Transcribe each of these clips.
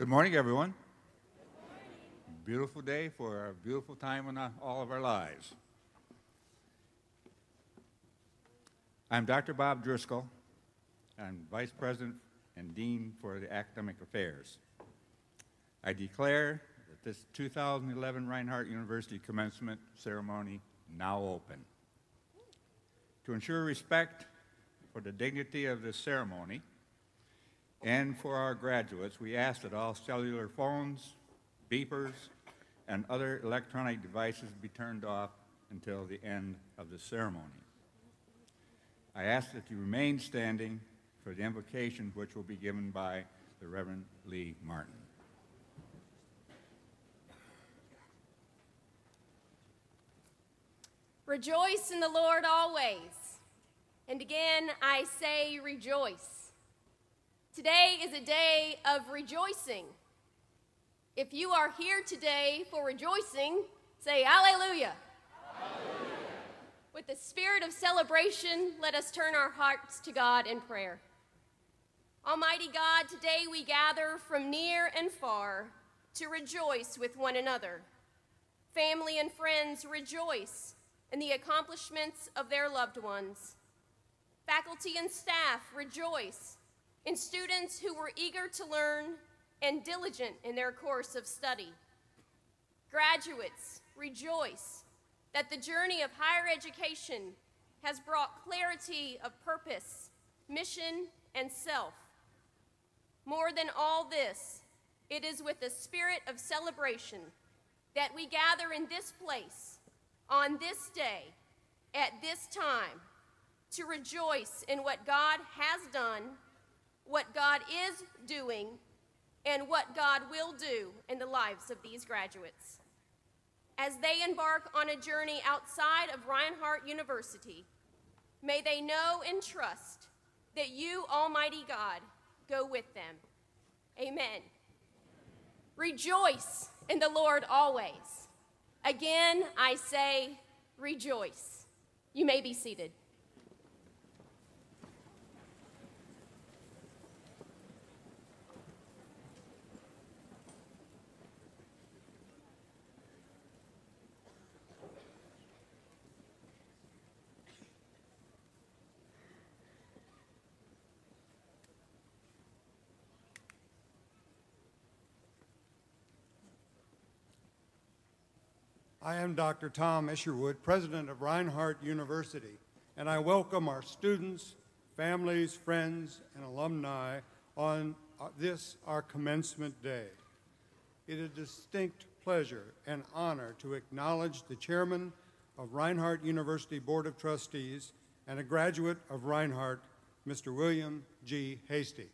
Good morning, everyone. Good morning. Beautiful day for a beautiful time in all of our lives. I'm Dr. Bob Driscoll. I'm Vice President and Dean for the Academic Affairs. I declare that this 2011 Reinhardt University commencement ceremony now open. To ensure respect for the dignity of this ceremony, and for our graduates, we ask that all cellular phones, beepers, and other electronic devices be turned off until the end of the ceremony. I ask that you remain standing for the invocation, which will be given by the Reverend Lee Martin. Rejoice in the Lord always. And again, I say rejoice. Today is a day of rejoicing. If you are here today for rejoicing, say hallelujah. Hallelujah. With the spirit of celebration, let us turn our hearts to God in prayer. Almighty God, today we gather from near and far to rejoice with one another. Family and friends rejoice in the accomplishments of their loved ones. Faculty and staff rejoice in students who were eager to learn and diligent in their course of study. Graduates rejoice that the journey of higher education has brought clarity of purpose, mission, and self. More than all this, it is with a spirit of celebration that we gather in this place, on this day, at this time, to rejoice in what God has done, what God is doing, and what God will do in the lives of these graduates. As they embark on a journey outside of Reinhardt University, may they know and trust that you, Almighty God, go with them. Amen. Rejoice in the Lord always. Again, I say rejoice. You may be seated. I am Dr. Tom Isherwood, President of Reinhardt University, and I welcome our students, families, friends, and alumni on this, our commencement day. It is a distinct pleasure and honor to acknowledge the chairman of Reinhardt University Board of Trustees and a graduate of Reinhardt, Mr. William G. Hasty.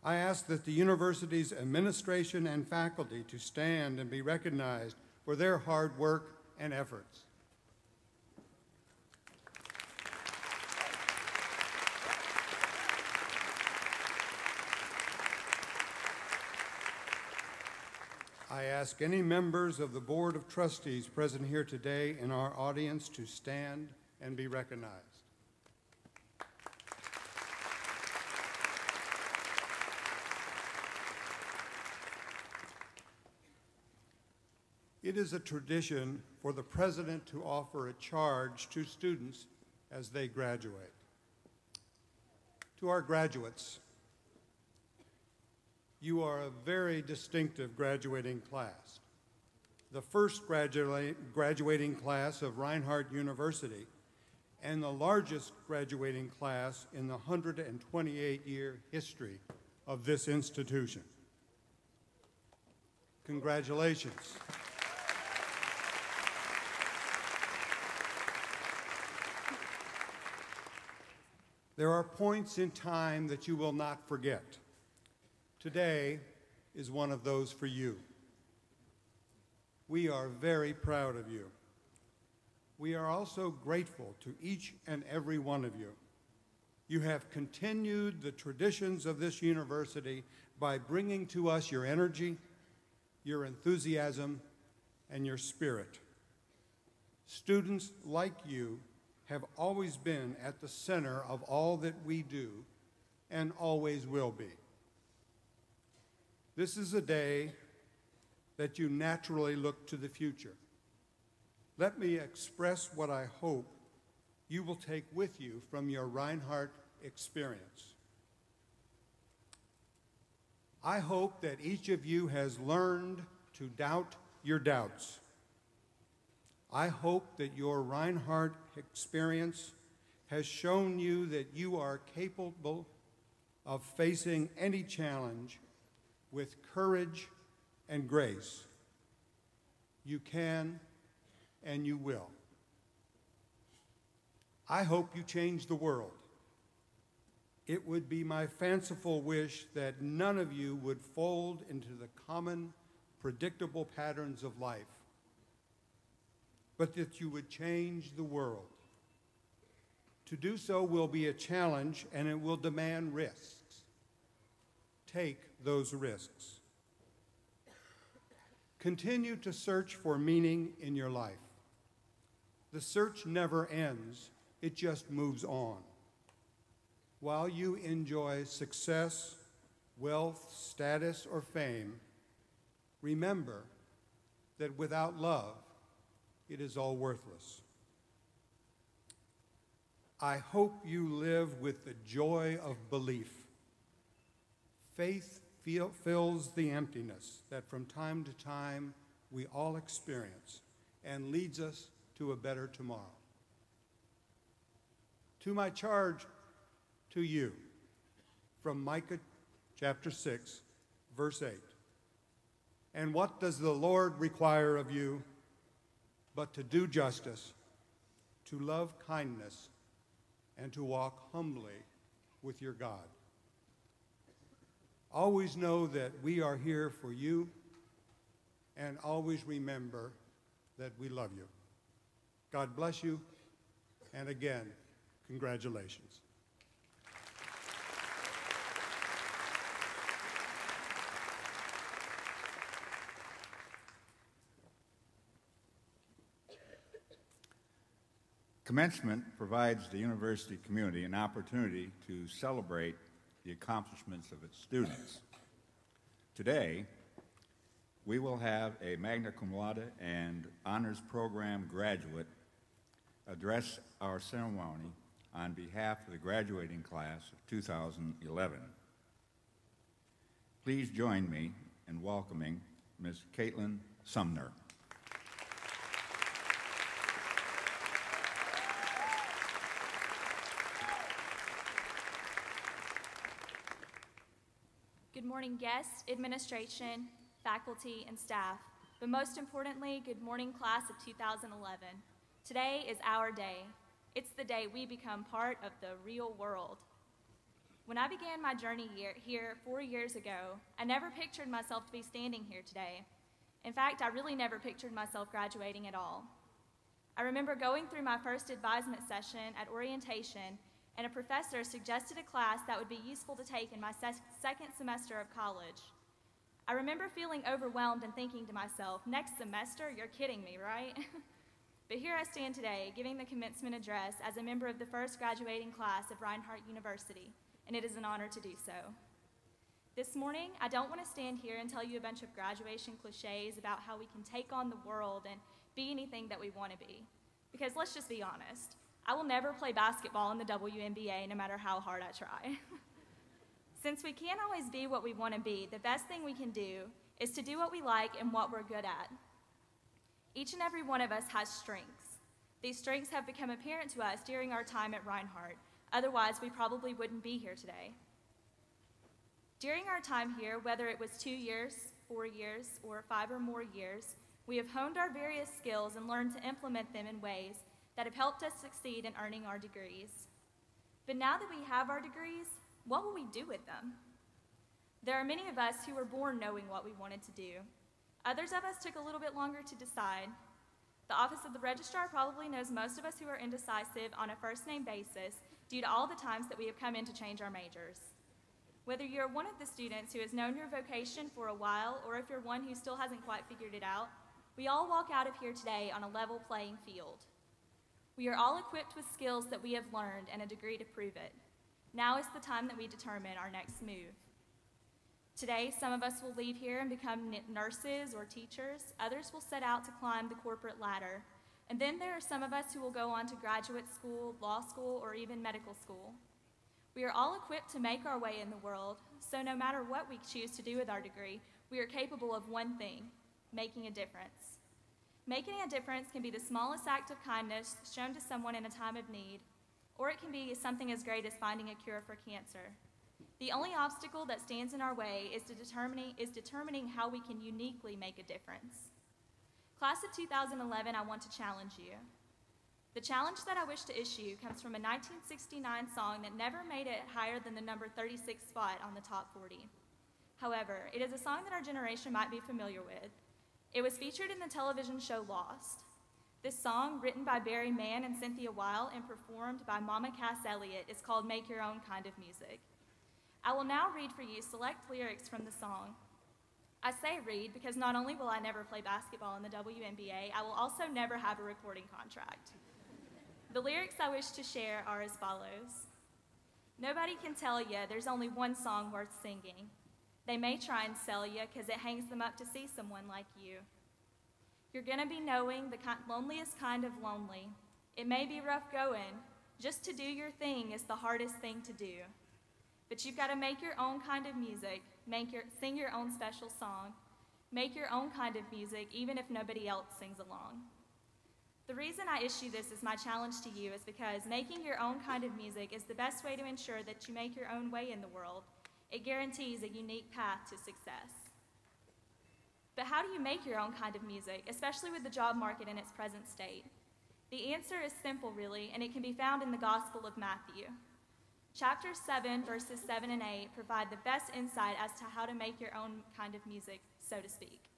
I ask that the university's administration and faculty to stand and be recognized for their hard work and efforts. I ask any members of the Board of Trustees present here today in our audience to stand and be recognized. It is a tradition for the president to offer a charge to students as they graduate. To our graduates, you are a very distinctive graduating class. The first graduating class of Reinhardt University and the largest graduating class in the 128-year history of this institution. Congratulations. There are points in time that you will not forget. Today is one of those for you. We are very proud of you. We are also grateful to each and every one of you. You have continued the traditions of this university by bringing to us your energy, your enthusiasm, and your spirit. Students like you have always been at the center of all that we do and always will be. This is a day that you naturally look to the future. Let me express what I hope you will take with you from your Reinhardt experience. I hope that each of you has learned to doubt your doubts. I hope that your Reinhardt experience has shown you that you are capable of facing any challenge with courage and grace. You can and you will. I hope you change the world. It would be my fanciful wish that none of you would fold into the common, predictable patterns of life, but that you would change the world. To do so will be a challenge, and it will demand risks. Take those risks. Continue to search for meaning in your life. The search never ends, it just moves on. While you enjoy success, wealth, status, or fame, remember that without love, it is all worthless. I hope you live with the joy of belief. Faith fills the emptiness that from time to time we all experience and leads us to a better tomorrow. To my charge to you from Micah chapter 6, verse 8. And what does the Lord require of you but to do justice, to love kindness, and to walk humbly with your God? Always know that we are here for you, and always remember that we love you. God bless you, and again, congratulations. Commencement provides the university community an opportunity to celebrate the accomplishments of its students. Today, we will have a magna cum laude and honors program graduate address our ceremony on behalf of the graduating class of 2011. Please join me in welcoming Ms. Caitlin Sumner. Good morning, guests, administration, faculty, and staff. But most importantly, good morning, class of 2011. Today is our day. It's the day we become part of the real world. When I began my journey here 4 years ago, I never pictured myself to be standing here today. In fact, I really never pictured myself graduating at all. I remember going through my first advisement session at orientation, and a professor suggested a class that would be useful to take in my second semester of college. I remember feeling overwhelmed and thinking to myself, next semester? You're kidding me, right? But here I stand today, giving the commencement address as a member of the first graduating class of Reinhardt University, and it is an honor to do so. This morning, I don't want to stand here and tell you a bunch of graduation cliches about how we can take on the world and be anything that we want to be. Because let's just be honest, I will never play basketball in the WNBA no matter how hard I try. Since we can't always be what we want to be, the best thing we can do is to do what we like and what we're good at. Each and every one of us has strengths. These strengths have become apparent to us during our time at Reinhardt. Otherwise, we probably wouldn't be here today. During our time here, whether it was 2 years, 4 years, or 5 or more years, we have honed our various skills and learned to implement them in ways that have helped us succeed in earning our degrees. But now that we have our degrees, what will we do with them? There are many of us who were born knowing what we wanted to do. Others of us took a little bit longer to decide. The Office of the Registrar probably knows most of us who are indecisive on a first-name basis due to all the times that we have come in to change our majors. Whether you're one of the students who has known your vocation for a while, or if you're one who still hasn't quite figured it out, we all walk out of here today on a level playing field. We are all equipped with skills that we have learned and a degree to prove it. Now is the time that we determine our next move. Today, some of us will leave here and become nurses or teachers. Others will set out to climb the corporate ladder. And then there are some of us who will go on to graduate school, law school, or even medical school. We are all equipped to make our way in the world, so no matter what we choose to do with our degree, we are capable of one thing: making a difference. Making a difference can be the smallest act of kindness shown to someone in a time of need, or it can be something as great as finding a cure for cancer. The only obstacle that stands in our way is determining how we can uniquely make a difference. Class of 2011, I want to challenge you. The challenge that I wish to issue comes from a 1969 song that never made it higher than the number 36 spot on the top 40. However, it is a song that our generation might be familiar with. It was featured in the television show Lost. This song, written by Barry Mann and Cynthia Weil and performed by Mama Cass Elliott, is called Make Your Own Kind of Music. I will now read for you select lyrics from the song. I say read because not only will I never play basketball in the WNBA, I will also never have a recording contract. The lyrics I wish to share are as follows. Nobody can tell you there's only one song worth singing. They may try and sell you because it hangs them up to see someone like you. You're gonna be knowing the loneliest kind of lonely. It may be rough going. Just to do your thing is the hardest thing to do. But you've got to make your own kind of music, sing your own special song, make your own kind of music even if nobody else sings along. The reason I issue this as my challenge to you is because making your own kind of music is the best way to ensure that you make your own way in the world. It guarantees a unique path to success. But how do you make your own kind of music, especially with the job market in its present state? The answer is simple, really, and it can be found in the Gospel of Matthew. Chapter 7, verses 7 and 8 provide the best insight as to how to make your own kind of music, so to speak.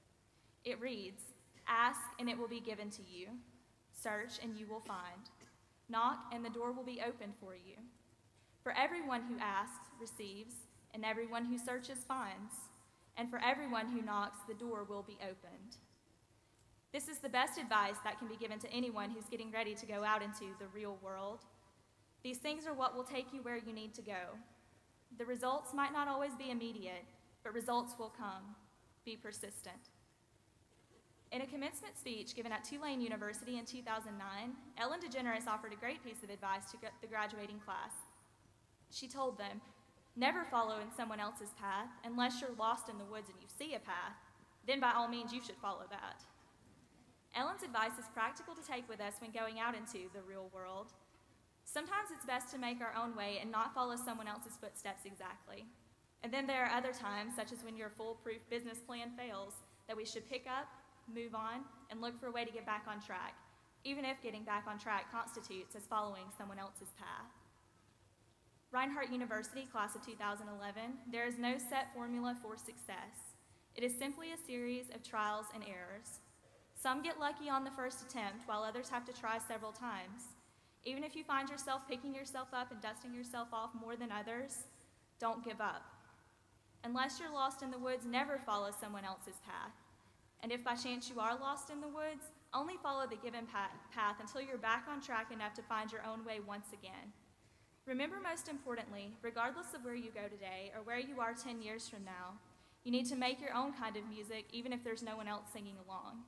It reads, "Ask, and it will be given to you. Search, and you will find. Knock, and the door will be opened for you. For everyone who asks receives, and everyone who searches finds. And for everyone who knocks, the door will be opened." This is the best advice that can be given to anyone who's getting ready to go out into the real world. These things are what will take you where you need to go. The results might not always be immediate, but results will come. Be persistent. In a commencement speech given at Tulane University in 2009, Ellen DeGeneres offered a great piece of advice to the graduating class. She told them, "Never follow in someone else's path unless you're lost in the woods and you see a path. Then by all means you should follow that." Ellen's advice is practical to take with us when going out into the real world. Sometimes it's best to make our own way and not follow someone else's footsteps exactly. And then there are other times, such as when your foolproof business plan fails, that we should pick up, move on, and look for a way to get back on track, even if getting back on track constitutes as following someone else's path. Reinhardt University, class of 2011, there is no set formula for success. It is simply a series of trials and errors. Some get lucky on the first attempt, while others have to try several times. Even if you find yourself picking yourself up and dusting yourself off more than others, don't give up. Unless you're lost in the woods, never follow someone else's path. And if by chance you are lost in the woods, only follow the given path until you're back on track enough to find your own way once again. Remember, most importantly, regardless of where you go today or where you are 10 years from now, you need to make your own kind of music even if there's no one else singing along.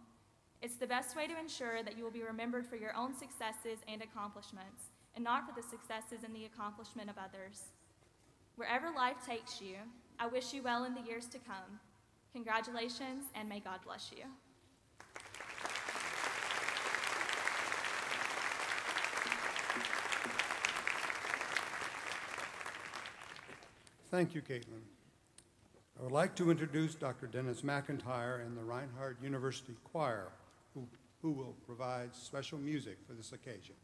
It's the best way to ensure that you will be remembered for your own successes and accomplishments, and not for the successes and the accomplishment of others. Wherever life takes you, I wish you well in the years to come. Congratulations, and may God bless you. Thank you, Caitlin. I would like to introduce Dr. Dennis McIntyre and the Reinhardt University Choir, who will provide special music for this occasion.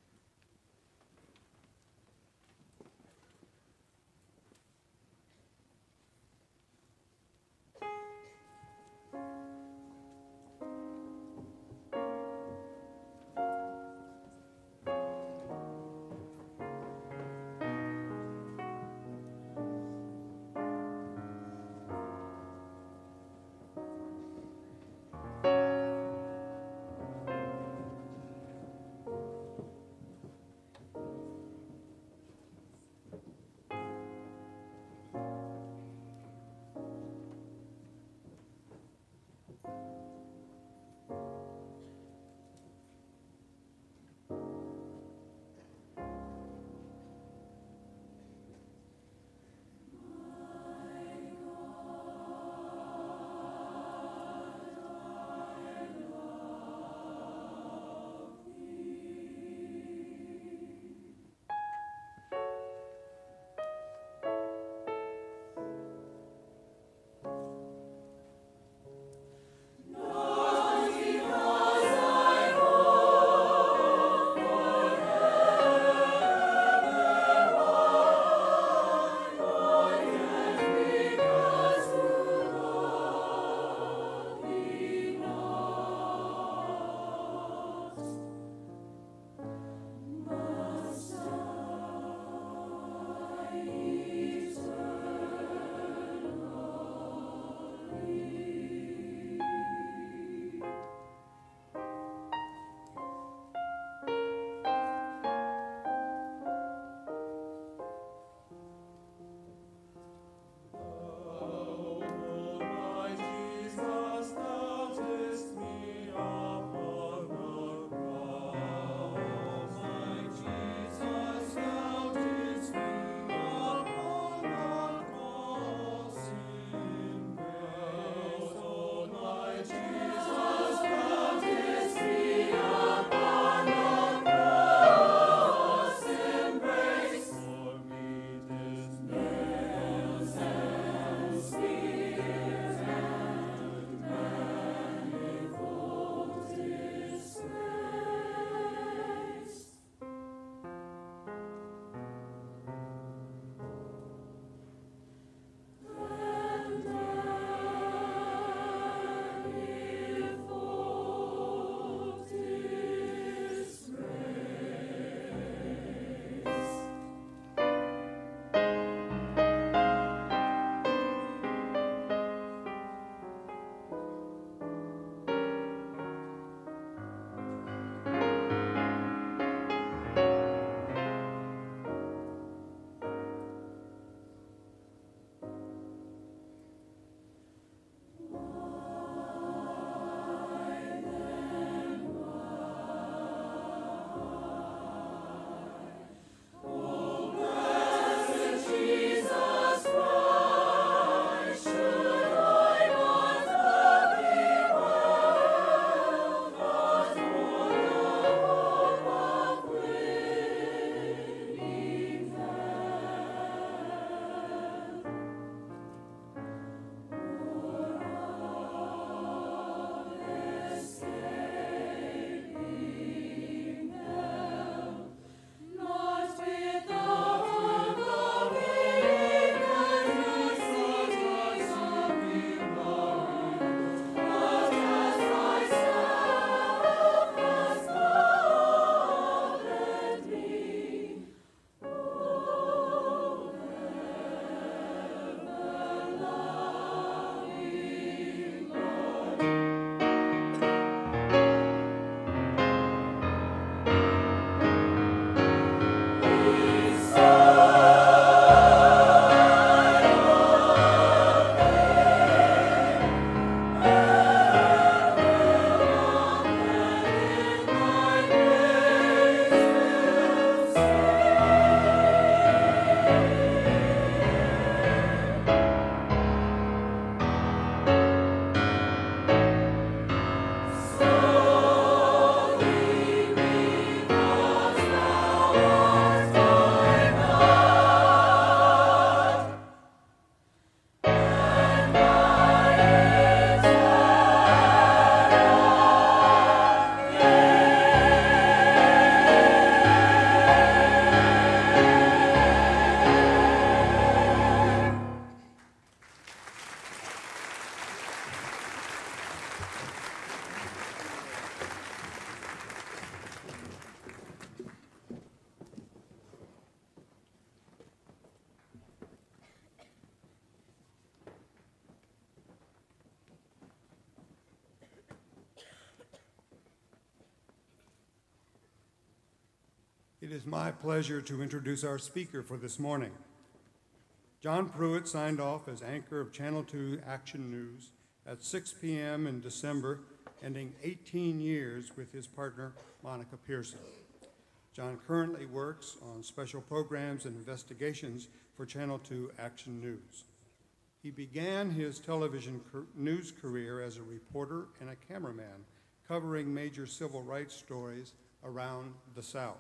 It is my pleasure to introduce our speaker for this morning. John Pruitt signed off as anchor of Channel 2 Action News at 6 p.m. in December, ending 18 years with his partner, Monica Pearson. John currently works on special programs and investigations for Channel 2 Action News. He began his television news career as a reporter and a cameraman, covering major civil rights stories around the South.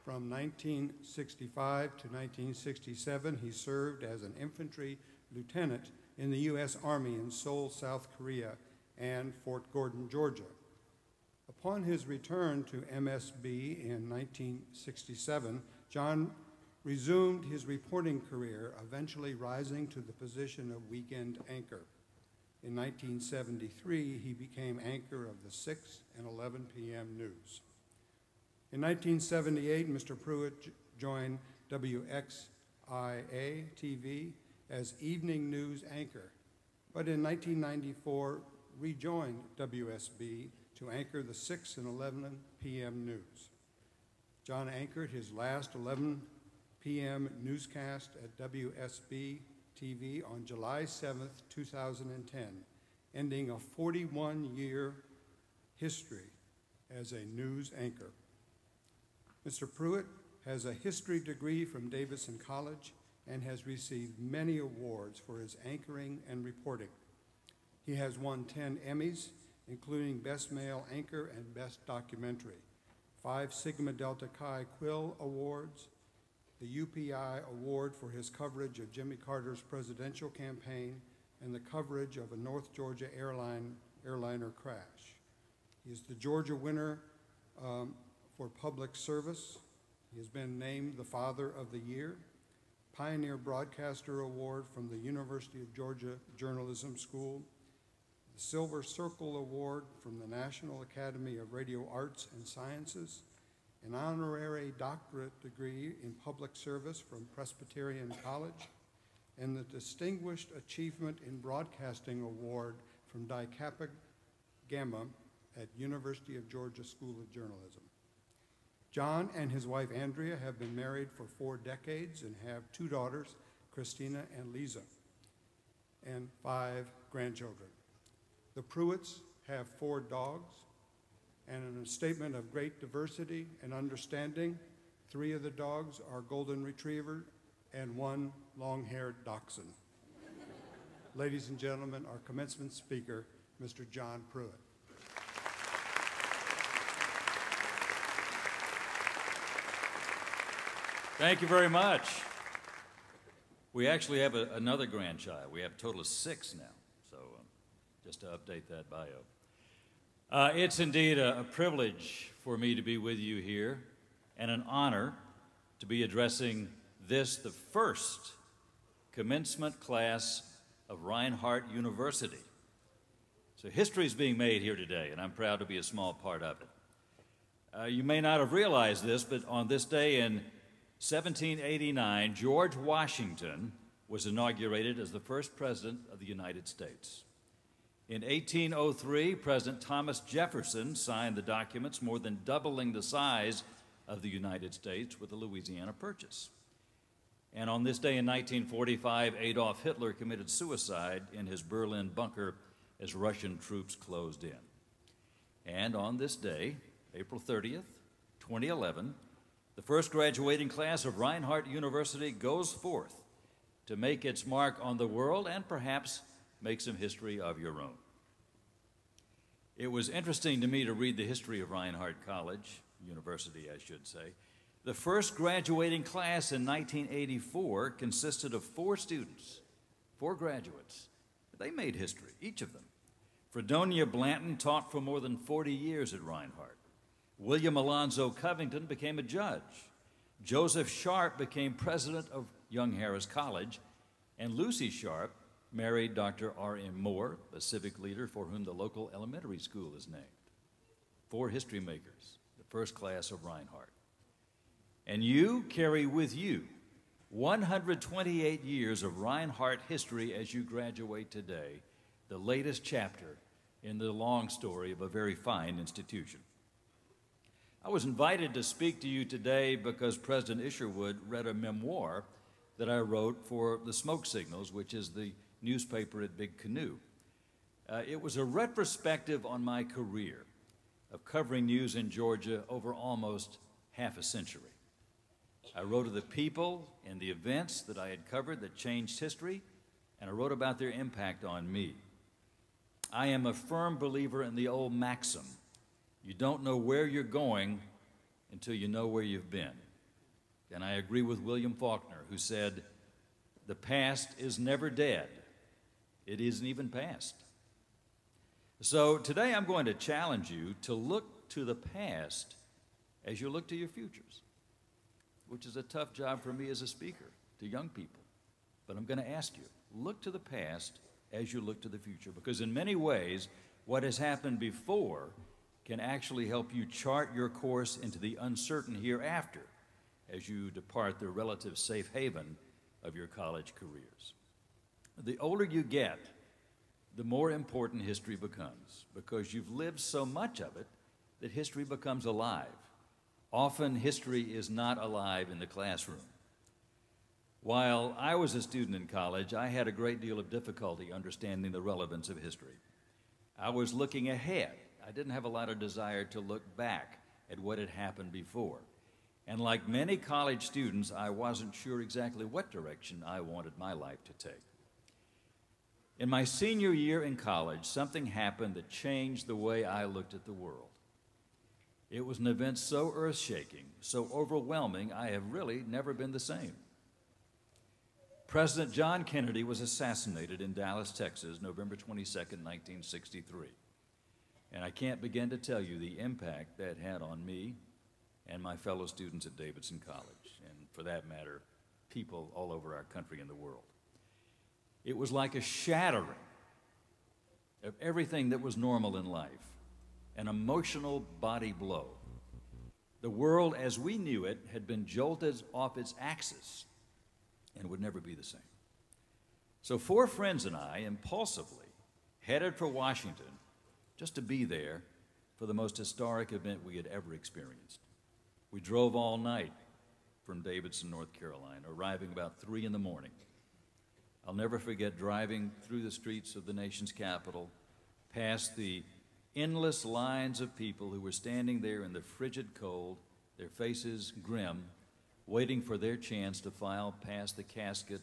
From 1965 to 1967, he served as an infantry lieutenant in the U.S. Army in Seoul, South Korea, and Fort Gordon, Georgia. Upon his return to MSB in 1967, John resumed his reporting career, eventually rising to the position of weekend anchor. In 1973, he became anchor of the 6 and 11 p.m. news. In 1978, Mr. Pruitt joined WXIA-TV as evening news anchor, but in 1994 rejoined WSB to anchor the 6 and 11 p.m. news. John anchored his last 11 p.m. newscast at WSB-TV on July 7, 2010, ending a 41-year history as a news anchor. Mr. Pruitt has a history degree from Davidson College and has received many awards for his anchoring and reporting. He has won 10 Emmys, including Best Male Anchor and Best Documentary, 5 Sigma Delta Chi Quill Awards, the UPI Award for his coverage of Jimmy Carter's presidential campaign, and the coverage of a North Georgia airliner crash. He is the Georgia winner for public service. He has been named the Father of the Year, Pioneer Broadcaster Award from the University of Georgia Journalism School, the Silver Circle Award from the National Academy of Radio Arts and Sciences, an honorary doctorate degree in public service from Presbyterian College, and the Distinguished Achievement in Broadcasting Award from Di Kappa Gamma at University of Georgia School of Journalism. John and his wife Andrea have been married for 4 decades and have 2 daughters, Christina and Lisa, and 5 grandchildren. The Pruitts have 4 dogs, and in a statement of great diversity and understanding, 3 of the dogs are golden retriever and 1 long-haired dachshund. Ladies and gentlemen, our commencement speaker, Mr. John Pruitt. Thank you very much. We actually have another grandchild. We have a total of 6 now, so just to update that bio. It's indeed a privilege for me to be with you here and an honor to be addressing this, the first commencement class of Reinhardt University. So history is being made here today, and I'm proud to be a small part of it. You may not have realized this, but on this day in 1789, George Washington was inaugurated as the first president of the United States. In 1803, President Thomas Jefferson signed the documents, more than doubling the size of the United States with the Louisiana Purchase. And on this day in 1945, Adolf Hitler committed suicide in his Berlin bunker as Russian troops closed in. And on this day, April 30th, 2011, the first graduating class of Reinhardt University goes forth to make its mark on the world and perhaps make some history of your own. It was interesting to me to read the history of Reinhardt University, I should say. The first graduating class in 1984 consisted of 4 students, 4 graduates. They made history, each of them. Fredonia Blanton taught for more than 40 years at Reinhardt. William Alonzo Covington became a judge. Joseph Sharp became president of Young Harris College, and Lucy Sharp married Dr. R.M. Moore, a civic leader for whom the local elementary school is named. 4 history makers, the first class of Reinhardt. And you carry with you 128 years of Reinhardt history as you graduate today, the latest chapter in the long story of a very fine institution. I was invited to speak to you today because President Isherwood read a memoir that I wrote for the Smoke Signals, which is the newspaper at Big Canoe. It was a retrospective on my career of covering news in Georgia over almost half a century. I wrote of the people and the events that I had covered that changed history, and I wrote about their impact on me. I am a firm believer in the old maxim, you don't know where you're going until you know where you've been. And I agree with William Faulkner, who said, the past is never dead. It isn't even past. So today I'm going to challenge you to look to the past as you look to your futures, which is a tough job for me as a speaker to young people. But I'm going to ask you, look to the past as you look to the future, because in many ways, what has happened before can actually help you chart your course into the uncertain hereafter as you depart the relative safe haven of your college careers. The older you get, the more important history becomes, because you've lived so much of it that history becomes alive. Often, history is not alive in the classroom. While I was a student in college, I had a great deal of difficulty understanding the relevance of history. I was looking ahead. I didn't have a lot of desire to look back at what had happened before. And like many college students, I wasn't sure exactly what direction I wanted my life to take. In my senior year in college, something happened that changed the way I looked at the world. It was an event so earth-shaking, so overwhelming, I have really never been the same. President John Kennedy was assassinated in Dallas, Texas, November 22nd, 1963. And I can't begin to tell you the impact that had on me and my fellow students at Davidson College, and for that matter, people all over our country and the world. It was like a shattering of everything that was normal in life, an emotional body blow. The world as we knew it had been jolted off its axis and would never be the same. So 4 friends and I impulsively headed for Washington just to be there for the most historic event we had ever experienced. We drove all night from Davidson, North Carolina, arriving about 3 in the morning. I'll never forget driving through the streets of the nation's capital, past the endless lines of people who were standing there in the frigid cold, their faces grim, waiting for their chance to file past the casket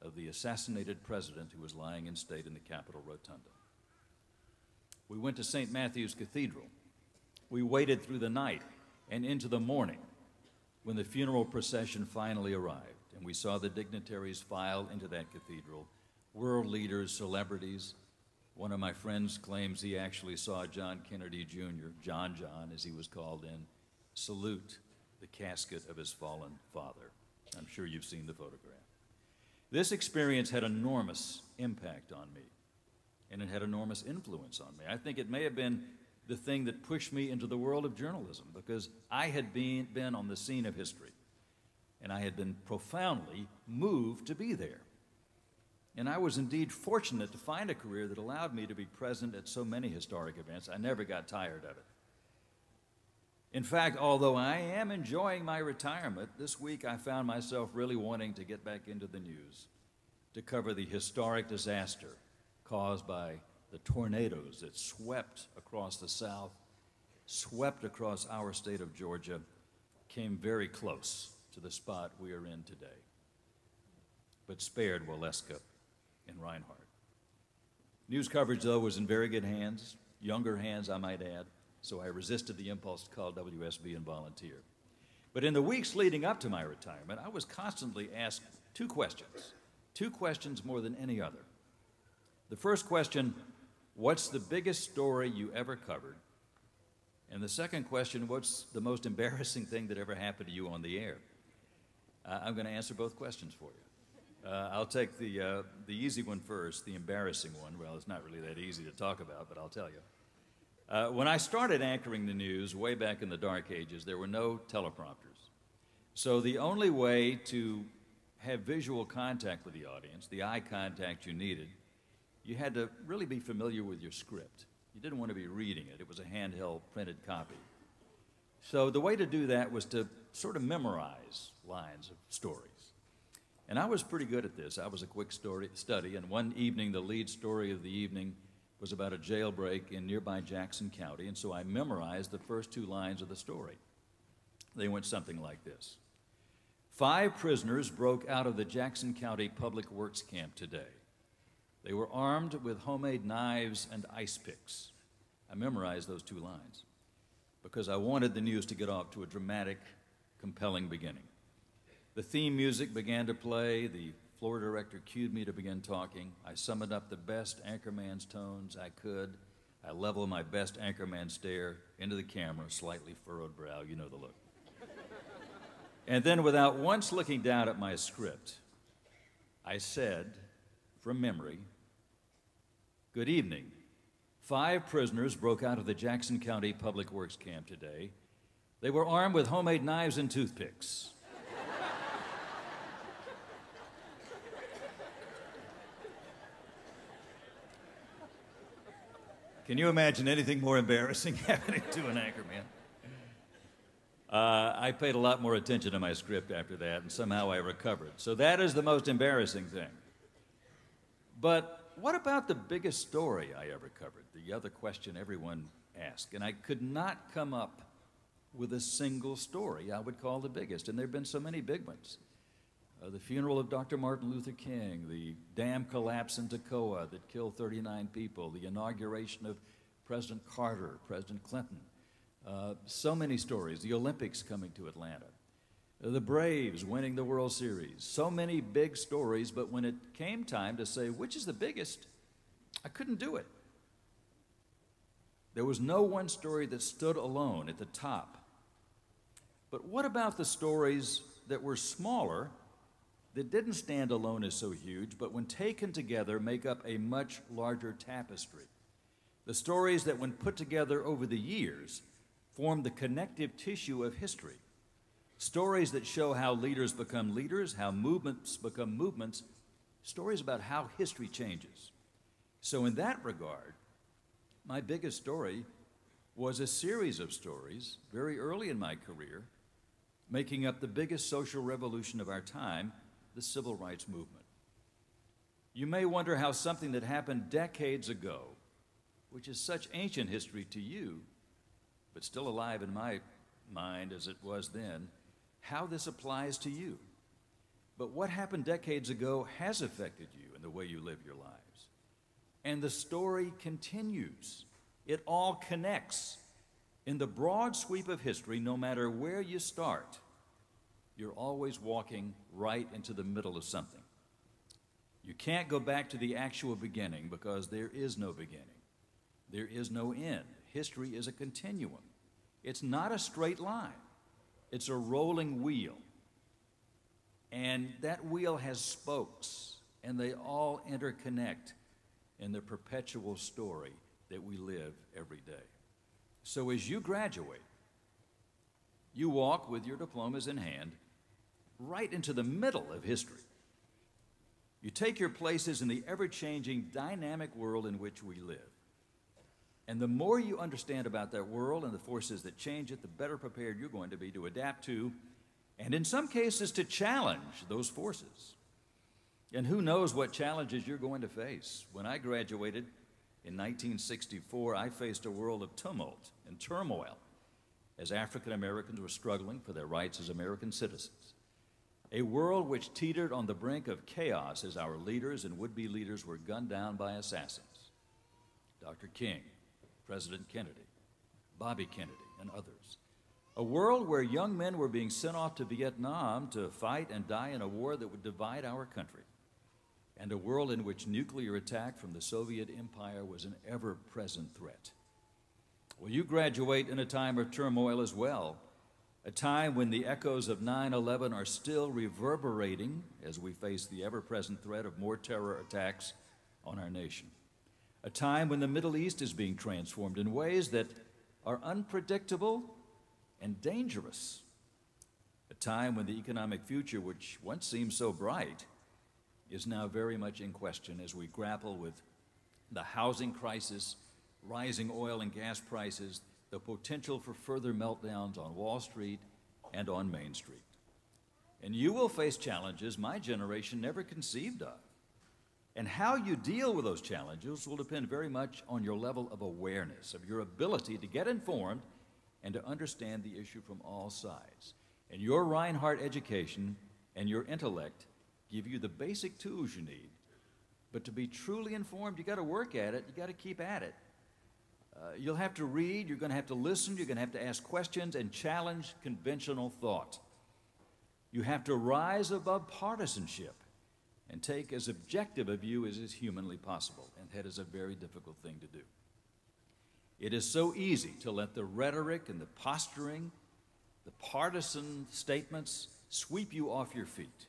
of the assassinated president who was lying in state in the Capitol Rotunda. We went to St. Matthew's Cathedral. We waited through the night and into the morning when the funeral procession finally arrived, and we saw the dignitaries file into that cathedral, world leaders, celebrities. One of my friends claims he actually saw John Kennedy Jr., John as he was called in, salute the casket of his fallen father. I'm sure you've seen the photograph. This experience had enormous impact on me, and it had enormous influence on me. I think it may have been the thing that pushed me into the world of journalism, because I had been on the scene of history, and I had been profoundly moved to be there. And I was indeed fortunate to find a career that allowed me to be present at so many historic events. I never got tired of it. In fact, although I am enjoying my retirement, this week I found myself really wanting to get back into the news to cover the historic disaster caused by the tornadoes that swept across the South, swept across our state of Georgia, came very close to the spot we are in today, but spared Waleska and Reinhardt. News coverage, though, was in very good hands, younger hands, I might add, so I resisted the impulse to call WSB and volunteer. But in the weeks leading up to my retirement, I was constantly asked 2 questions more than any other. The first question, what's the biggest story you ever covered? And the second question, what's the most embarrassing thing that ever happened to you on the air? I'm going to answer both questions for you. I'll take the easy one first, the embarrassing one. Well, it's not really that easy to talk about, but I'll tell you. When I started anchoring the news way back in the dark ages, there were no teleprompters. So the only way to have visual contact with the audience, the eye contact you needed, you had to really be familiar with your script. You didn't want to be reading it. It was a handheld printed copy. So the way to do that was to sort of memorize lines of stories. And I was pretty good at this. I was a quick study, and one evening, the lead story of the evening was about a jailbreak in nearby Jackson County, and so I memorized the first 2 lines of the story. They went something like this. 5 prisoners broke out of the Jackson County Public Works camp today. They were armed with homemade knives and ice picks. I memorized those 2 lines because I wanted the news to get off to a dramatic, compelling beginning. The theme music began to play. The floor director cued me to begin talking. I summoned up the best anchorman's tones I could. I leveled my best anchorman stare into the camera, slightly furrowed brow, you know the look. And then, without once looking down at my script, I said, from memory, "Good evening. 5 prisoners broke out of the Jackson County Public Works camp today. They were armed with homemade knives and toothpicks." Can you imagine anything more embarrassing happening to an anchorman? I paid a lot more attention to my script after that, and somehow I recovered. So that is the most embarrassing thing. But what about the biggest story I ever covered? The other question everyone asked. And I could not come up with a single story I would call the biggest, and there have been so many big ones. The funeral of Dr. Martin Luther King, the dam collapse in Toccoa that killed 39 people, the inauguration of President Carter, President Clinton. So many stories, the Olympics coming to Atlanta, the Braves winning the World Series. So many big stories, but when it came time to say which is the biggest, I couldn't do it. There was no one story that stood alone at the top. But what about the stories that were smaller, that didn't stand alone as so huge, but when taken together make up a much larger tapestry? The stories that, when put together over the years, form the connective tissue of history. Stories that show how leaders become leaders, how movements become movements, stories about how history changes. So in that regard, my biggest story was a series of stories very early in my career, making up the biggest social revolution of our time, the civil rights movement. You may wonder how something that happened decades ago, which is such ancient history to you, but still alive in my mind as it was then, how this applies to you. But what happened decades ago has affected you in the way you live your lives. And the story continues. It all connects. In the broad sweep of history, no matter where you start, you're always walking right into the middle of something. You can't go back to the actual beginning because there is no beginning. There is no end. History is a continuum. It's not a straight line. It's a rolling wheel. And that wheel has spokes, and they all interconnect in the perpetual story that we live every day. So as you graduate, you walk with your diplomas in hand right into the middle of history. You take your places in the ever-changing, dynamic world in which we live. And the more you understand about that world and the forces that change it, the better prepared you're going to be to adapt to, and in some cases to challenge those forces. And who knows what challenges you're going to face. When I graduated in 1964, I faced a world of tumult and turmoil as African Americans were struggling for their rights as American citizens. A world which teetered on the brink of chaos as our leaders and would-be leaders were gunned down by assassins. Dr. King, President Kennedy, Bobby Kennedy, and others. A world where young men were being sent off to Vietnam to fight and die in a war that would divide our country. And a world in which nuclear attack from the Soviet Empire was an ever-present threat. Well, you graduate in a time of turmoil as well, a time when the echoes of 9/11 are still reverberating as we face the ever-present threat of more terror attacks on our nation. A time when the Middle East is being transformed in ways that are unpredictable and dangerous. A time when the economic future, which once seemed so bright, is now very much in question as we grapple with the housing crisis, rising oil and gas prices, the potential for further meltdowns on Wall Street and on Main Street. And you will face challenges my generation never conceived of. And how you deal with those challenges will depend very much on your level of awareness, of your ability to get informed and to understand the issue from all sides. And your Reinhardt education and your intellect give you the basic tools you need. But to be truly informed, you got to work at it, you got to keep at it. You'll have to read, you're going to have to listen, you're going to have to ask questions and challenge conventional thought. You have to rise above partisanship and take as objective a view as is humanly possible, and that is a very difficult thing to do. It is so easy to let the rhetoric and the posturing, the partisan statements sweep you off your feet.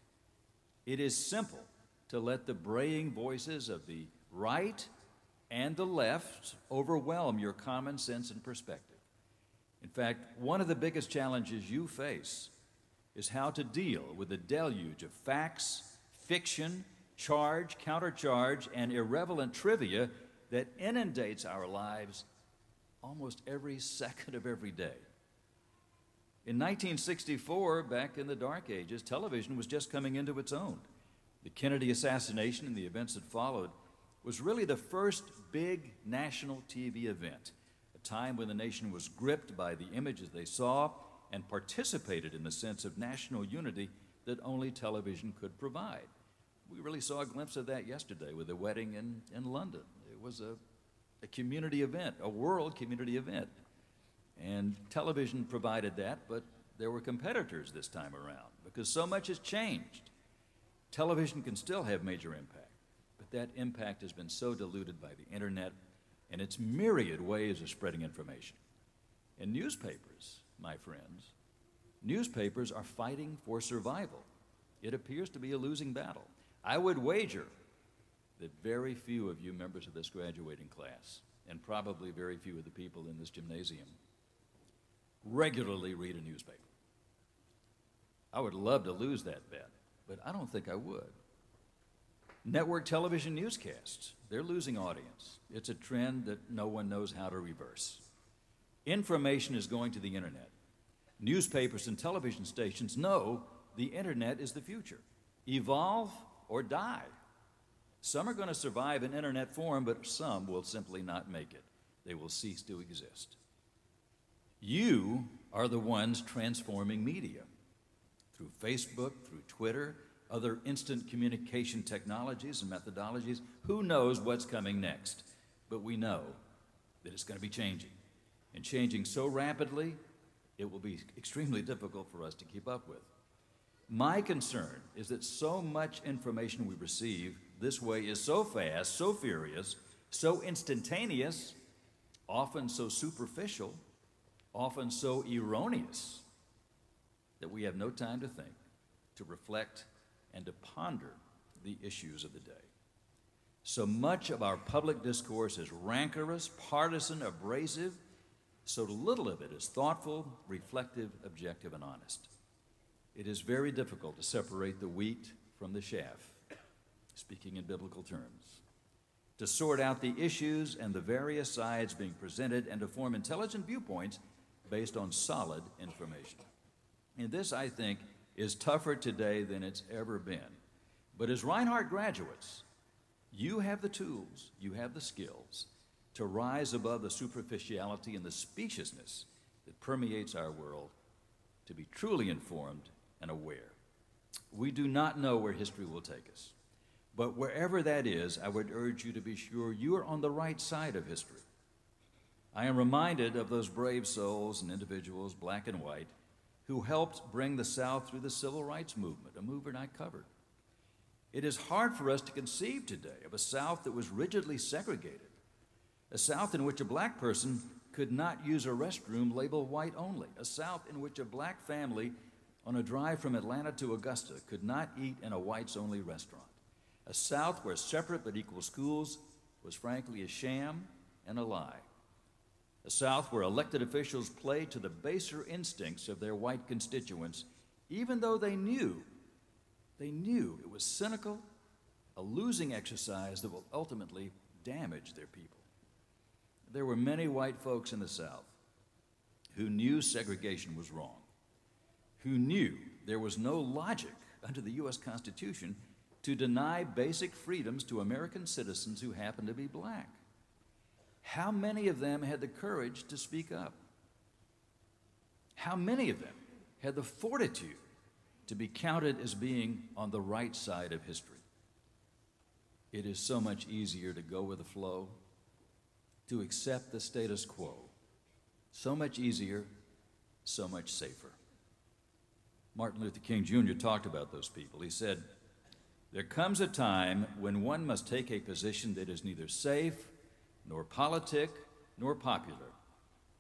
It is simple to let the braying voices of the right and the left overwhelm your common sense and perspective. In fact, one of the biggest challenges you face is how to deal with the deluge of facts, fiction, charge, countercharge, and irrelevant trivia that inundates our lives almost every second of every day. In 1964, back in the dark ages, television was just coming into its own. The Kennedy assassination and the events that followed was really the first big national TV event, a time when the nation was gripped by the images they saw and participated in the sense of national unity that only television could provide. We really saw a glimpse of that yesterday with the wedding in London. It was a community event, a world community event. And television provided that, but there were competitors this time around because so much has changed. Television can still have major impact, but that impact has been so diluted by the internet and its myriad ways of spreading information. And newspapers, my friends, newspapers are fighting for survival. It appears to be a losing battle. I would wager that very few of you members of this graduating class, and probably very few of the people in this gymnasium, regularly read a newspaper. I would love to lose that bet, but I don't think I would. Network television newscasts, they're losing audience. It's a trend that no one knows how to reverse. Information is going to the internet. Newspapers and television stations know the internet is the future. Evolve or die. Some are going to survive in internet form, but some will simply not make it. They will cease to exist. You are the ones transforming media through Facebook, through Twitter, other instant communication technologies and methodologies. Who knows what's coming next? But we know that it's going to be changing, and changing so rapidly, it will be extremely difficult for us to keep up with. My concern is that so much information we receive this way is so fast, so furious, so instantaneous, often so superficial, often so erroneous, that we have no time to think, to reflect, and to ponder the issues of the day. So much of our public discourse is rancorous, partisan, abrasive. So little of it is thoughtful, reflective, objective, and honest. It is very difficult to separate the wheat from the chaff, speaking in biblical terms, to sort out the issues and the various sides being presented and to form intelligent viewpoints based on solid information. And this, I think, is tougher today than it's ever been. But as Reinhardt graduates, you have the tools, you have the skills to rise above the superficiality and the speciousness that permeates our world, to be truly informed and aware. We do not know where history will take us, but wherever that is, I would urge you to be sure you are on the right side of history. I am reminded of those brave souls and individuals, black and white, who helped bring the South through the Civil Rights Movement, a movement I covered. It is hard for us to conceive today of a South that was rigidly segregated, a South in which a black person could not use a restroom labeled white only, a South in which a black family on a drive from Atlanta to Augusta could not eat in a whites-only restaurant, a South where separate but equal schools was frankly a sham and a lie, a South where elected officials played to the baser instincts of their white constituents, even though they knew it was cynical, a losing exercise that will ultimately damage their people. There were many white folks in the South who knew segregation was wrong, who knew there was no logic under the U.S. Constitution to deny basic freedoms to American citizens who happened to be black. How many of them had the courage to speak up? How many of them had the fortitude to be counted as being on the right side of history? It is so much easier to go with the flow, to accept the status quo. So much easier, so much safer. Martin Luther King Jr. talked about those people. He said, "There comes a time when one must take a position that is neither safe, nor politic, nor popular,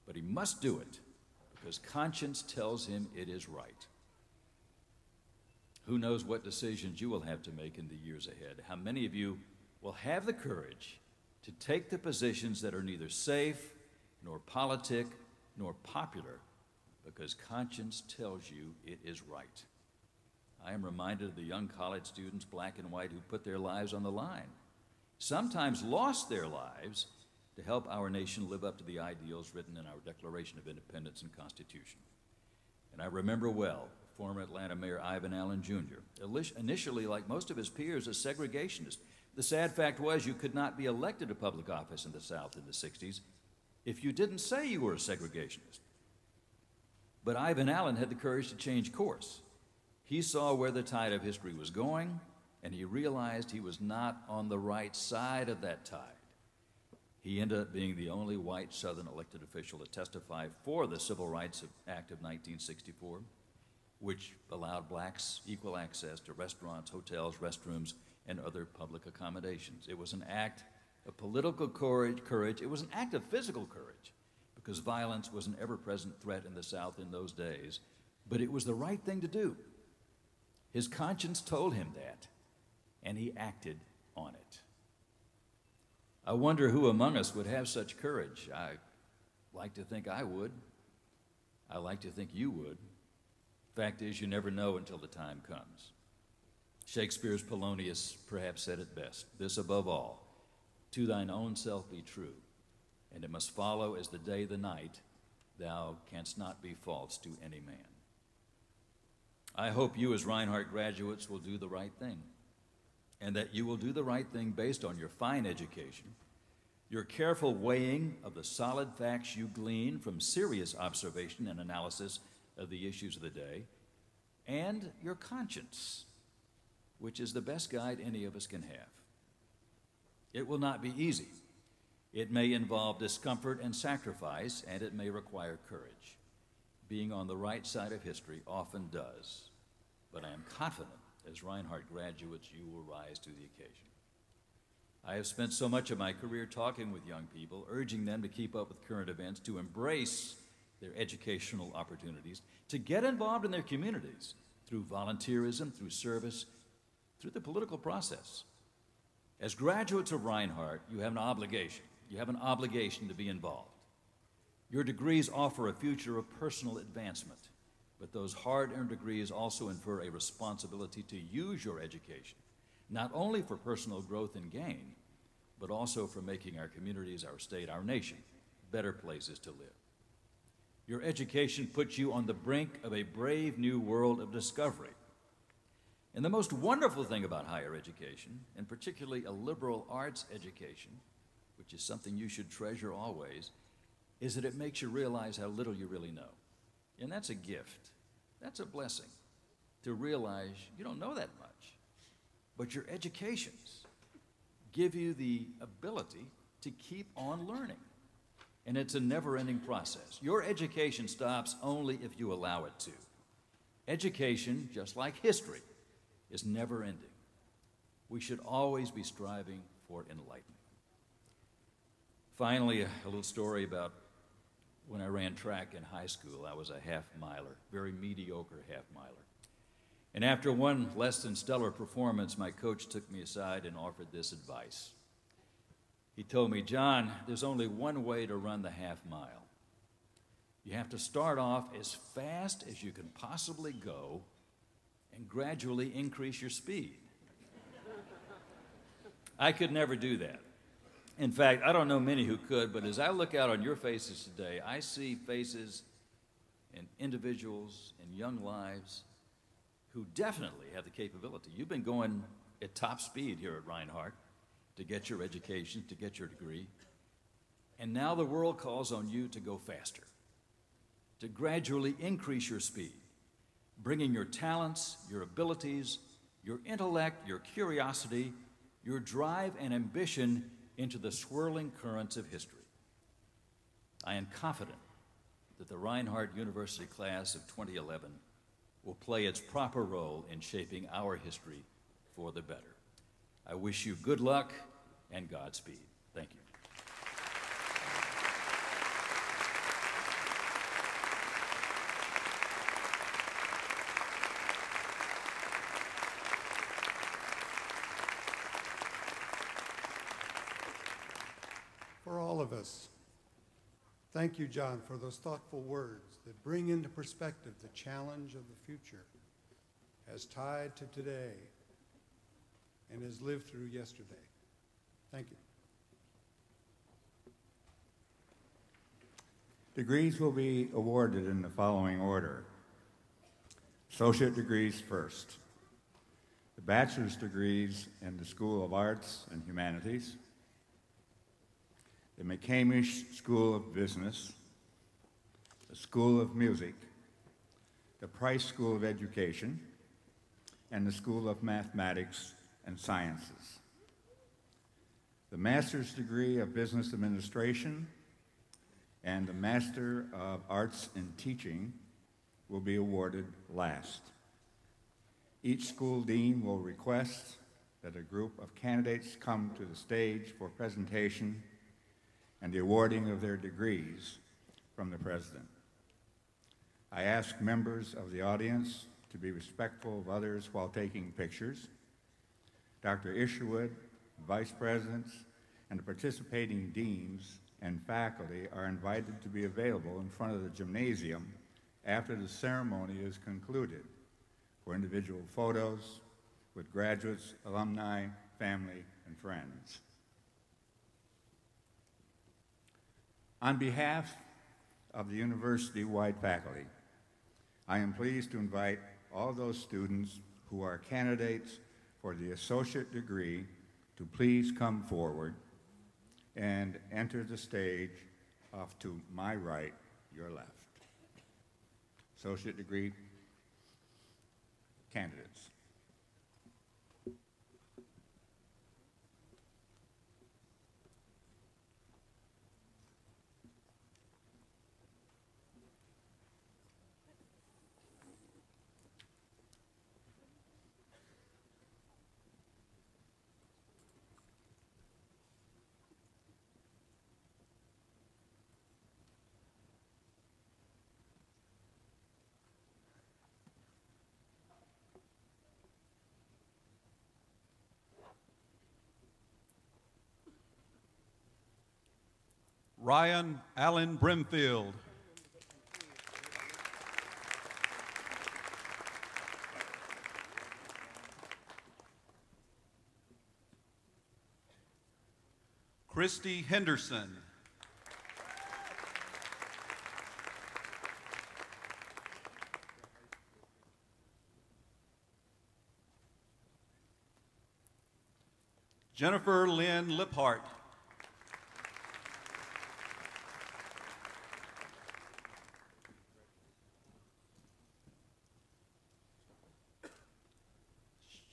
but he must do it because conscience tells him it is right." Who knows what decisions you will have to make in the years ahead? How many of you will have the courage to take the positions that are neither safe, nor politic, nor popular, because conscience tells you it is right? I am reminded of the young college students, black and white, who put their lives on the line, sometimes lost their lives to help our nation live up to the ideals written in our Declaration of Independence and Constitution. And I remember well former Atlanta Mayor Ivan Allen Jr., initially, like most of his peers, a segregationist. The sad fact was you could not be elected to public office in the South in the 60s if you didn't say you were a segregationist. But Ivan Allen had the courage to change course. He saw where the tide of history was going, and he realized he was not on the right side of that tide. He ended up being the only white Southern elected official to testify for the Civil Rights Act of 1964, which allowed blacks equal access to restaurants, hotels, restrooms, and other public accommodations. It was an act of political courage. It was an act of physical courage, because violence was an ever-present threat in the South in those days, but it was the right thing to do. His conscience told him that, and he acted on it. I wonder who among us would have such courage. I like to think I would. I like to think you would. Fact is, you never know until the time comes. Shakespeare's Polonius perhaps said it best: "This above all, to thine own self be true, and it must follow as the day the night, thou canst not be false to any man." I hope you as Reinhardt graduates will do the right thing, and that you will do the right thing based on your fine education, your careful weighing of the solid facts you glean from serious observation and analysis of the issues of the day, and your conscience, which is the best guide any of us can have. It will not be easy. It may involve discomfort and sacrifice, and it may require courage. Being on the right side of history often does, but I am confident as Reinhardt graduates, you will rise to the occasion. I have spent so much of my career talking with young people, urging them to keep up with current events, to embrace their educational opportunities, to get involved in their communities through volunteerism, through service, through the political process. As graduates of Reinhardt, you have an obligation. You have an obligation to be involved. Your degrees offer a future of personal advancement, but those hard-earned degrees also infer a responsibility to use your education, not only for personal growth and gain, but also for making our communities, our state, our nation better places to live. Your education puts you on the brink of a brave new world of discovery. And the most wonderful thing about higher education, and particularly a liberal arts education, which is something you should treasure always, is that it makes you realize how little you really know. And that's a gift. That's a blessing, to realize you don't know that much. But your educations give you the ability to keep on learning. And it's a never-ending process. Your education stops only if you allow it to. Education, just like history, is never-ending. We should always be striving for enlightenment. Finally, a little story about when I ran track in high school. I was a half-miler, very mediocre half-miler. And after one less than stellar performance, my coach took me aside and offered this advice. He told me, "John, there's only one way to run the half mile. You have to start off as fast as you can possibly go and gradually increase your speed." I could never do that. In fact, I don't know many who could, but as I look out on your faces today, I see faces in individuals, in young lives who definitely have the capability. You've been going at top speed here at Reinhardt to get your education, to get your degree. And now the world calls on you to go faster, to gradually increase your speed, bringing your talents, your abilities, your intellect, your curiosity, your drive and ambition into the swirling currents of history. I am confident that the Reinhardt University class of 2011 will play its proper role in shaping our history for the better. I wish you good luck and Godspeed. Thank you. For all of us, thank you, John, for those thoughtful words that bring into perspective the challenge of the future as tied to today and as lived through yesterday. Thank you. Degrees will be awarded in the following order. Associate degrees first. The bachelor's degrees in the School of Arts and Humanities, the McCamish School of Business, the School of Music, the Price School of Education, and the School of Mathematics and Sciences. The Master's degree of Business Administration and the Master of Arts in Teaching will be awarded last. Each school dean will request that a group of candidates come to the stage for presentation and the awarding of their degrees from the president. I ask members of the audience to be respectful of others while taking pictures. Dr. Isherwood, vice presidents, and the participating deans and faculty are invited to be available in front of the gymnasium after the ceremony is concluded for individual photos with graduates, alumni, family, and friends. On behalf of the university-wide faculty, I am pleased to invite all those students who are candidates for the associate degree to please come forward and enter the stage off to my right, your left. Associate degree candidates. Ryan Allen Brimfield. Christy Henderson. Jennifer Lynn Liphart.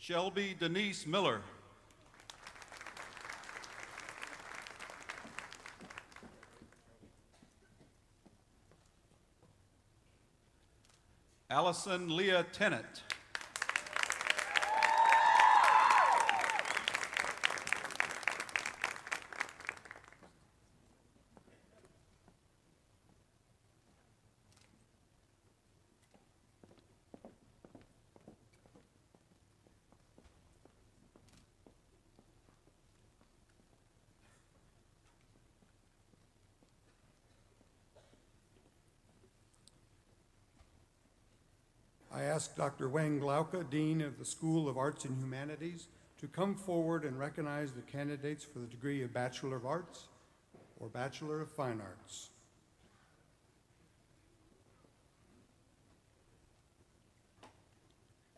Shelby Denise Miller. Allison Leah Tennant. I ask Dr. Wayne Glauca, Dean of the School of Arts and Humanities, to come forward and recognize the candidates for the degree of Bachelor of Arts or Bachelor of Fine Arts.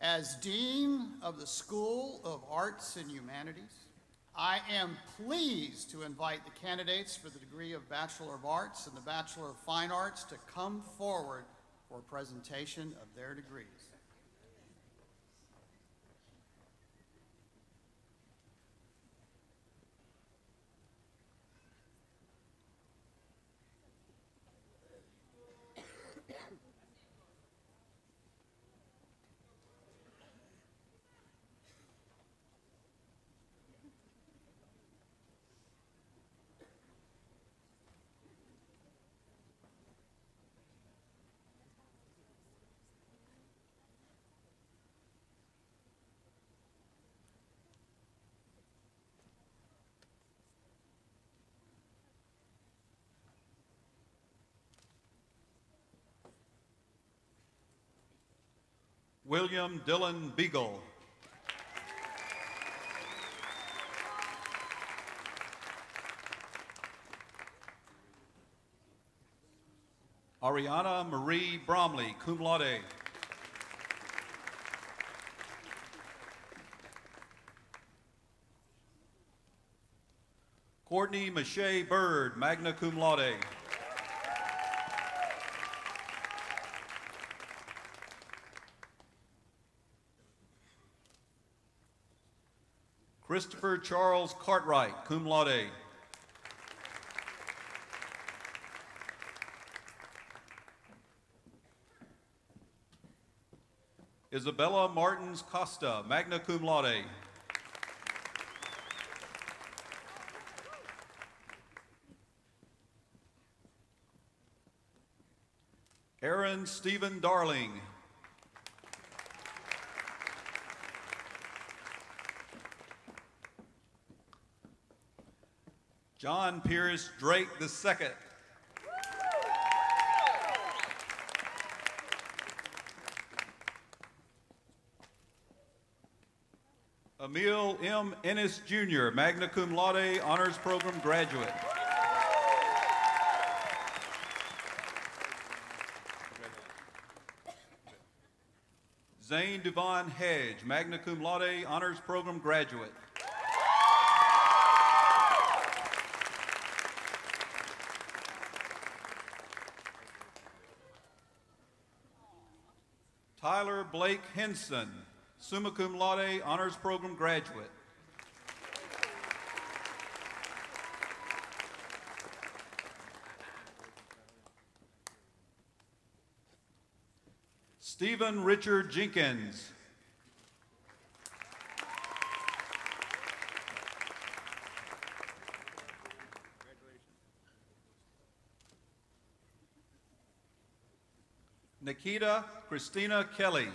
As Dean of the School of Arts and Humanities, I am pleased to invite the candidates for the degree of Bachelor of Arts and the Bachelor of Fine Arts to come forward for a presentation of their degrees. William Dillon Beagle. Ariana Marie Bromley, cum laude. Courtney Mache Bird, magna cum laude. Christopher Charles Cartwright, cum laude. Isabella Martins Costa, magna cum laude. Aaron Stephen Darling. John Pierce Drake II. Emil M. Ennis Jr., magna cum laude, honors program graduate. Zane Devon Hedge, magna cum laude, honors program graduate. Tyler Blake Henson, summa cum laude, honors program graduate. Stephen Richard Jenkins. Nikita Christina Kelly.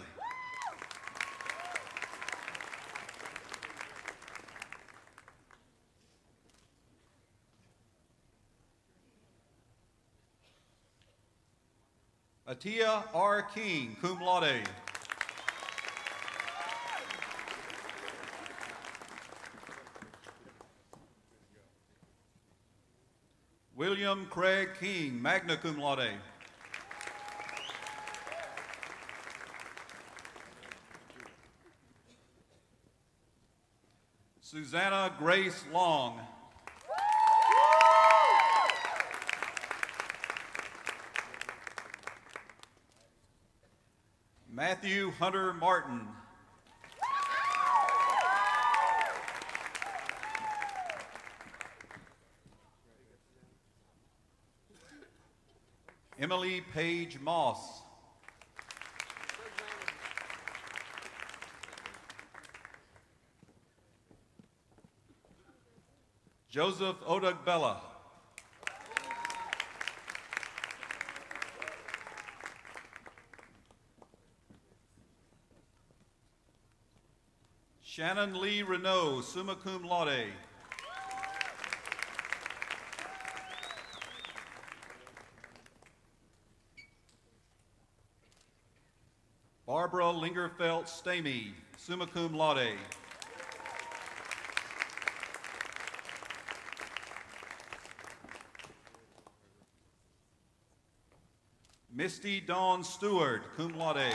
Atia R. King, cum laude. William Craig King, magna cum laude. Susanna Grace Long. Matthew Hunter Martin. Emily Page Moss. Joseph Odugbella. Shannon Lee Renault, summa cum laude. Barbara Lingerfeld Stamey, summa cum laude. Misty Dawn Stewart, cum laude.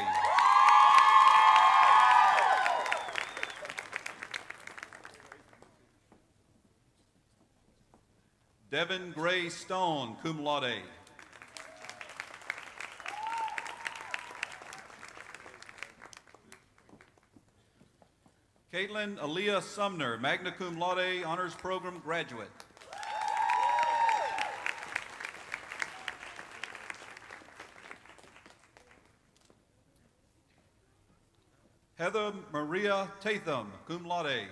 Devin Gray Stone, cum laude. Caitlin Aaliyah Sumner, magna cum laude, honors program graduate. Heather Maria Tatham, cum laude.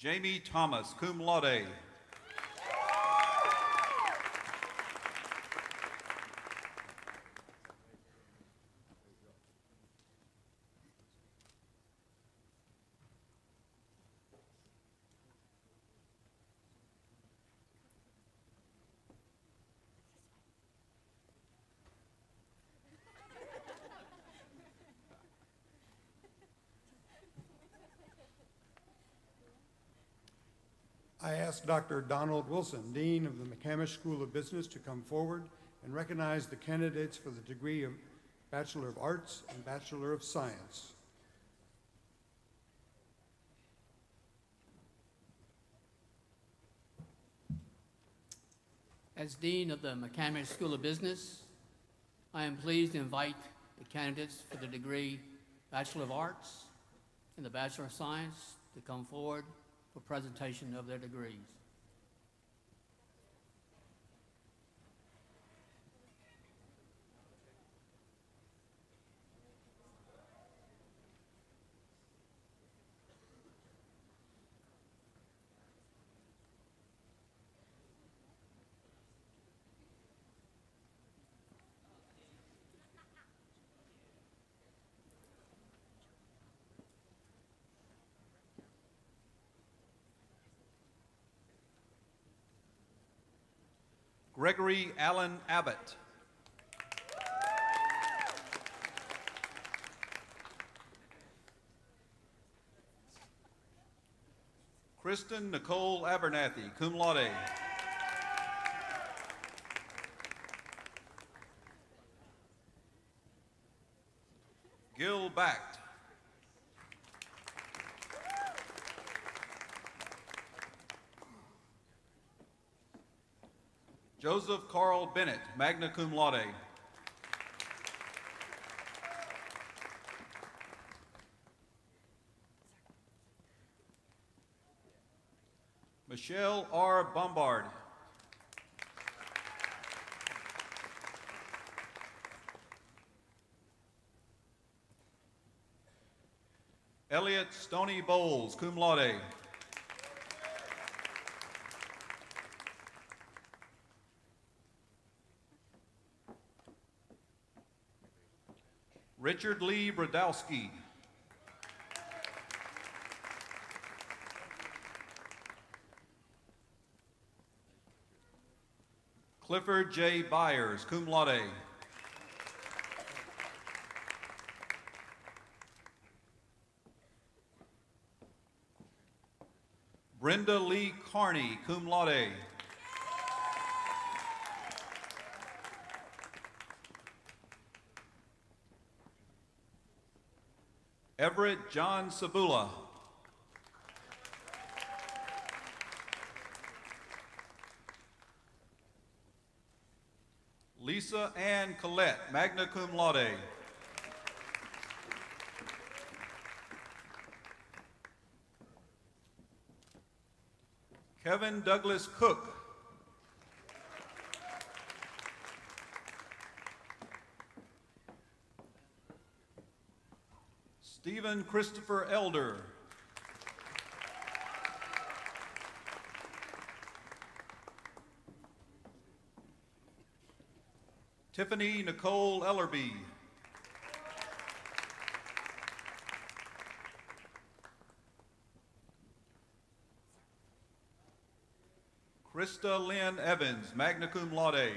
Jamie Thomas, cum laude. I ask Dr. Donald Wilson, Dean of the McCamish School of Business, to come forward and recognize the candidates for the degree of Bachelor of Arts and Bachelor of Science. As Dean of the McCamish School of Business, I am pleased to invite the candidates for the degree Bachelor of Arts and the Bachelor of Science to come forward for presentation of their degrees. Gregory Allen Abbott. Kristen Nicole Abernathy, cum laude. Gil Bacht. Joseph Carl Bennett, magna cum laude. Michelle R. Bombard. Elliot Stoney Bowles, cum laude. Richard Lee Brodowski. Clifford J. Byers, cum laude. Brenda Lee Carney, cum laude. Everett John Sabula. Lisa Ann Collette, magna cum laude. Kevin Douglas Cook. Stephen Christopher Elder. Tiffany Nicole Ellerby. Krista Lynn Evans, magna cum laude.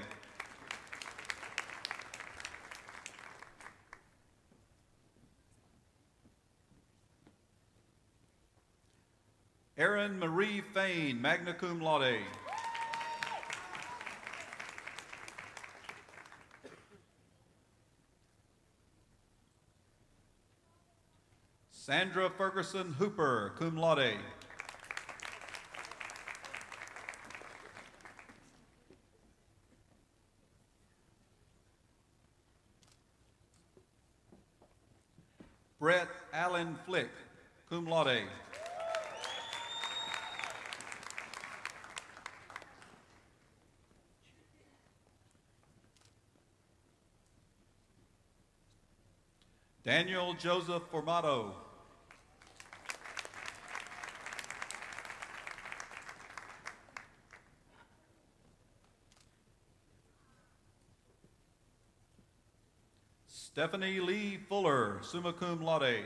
Erin Marie Fain, magna cum laude. Sandra Ferguson Hooper, cum laude. Brett Allen Flick, cum laude. Daniel Joseph Formato. Stephanie Lee Fuller, summa cum laude.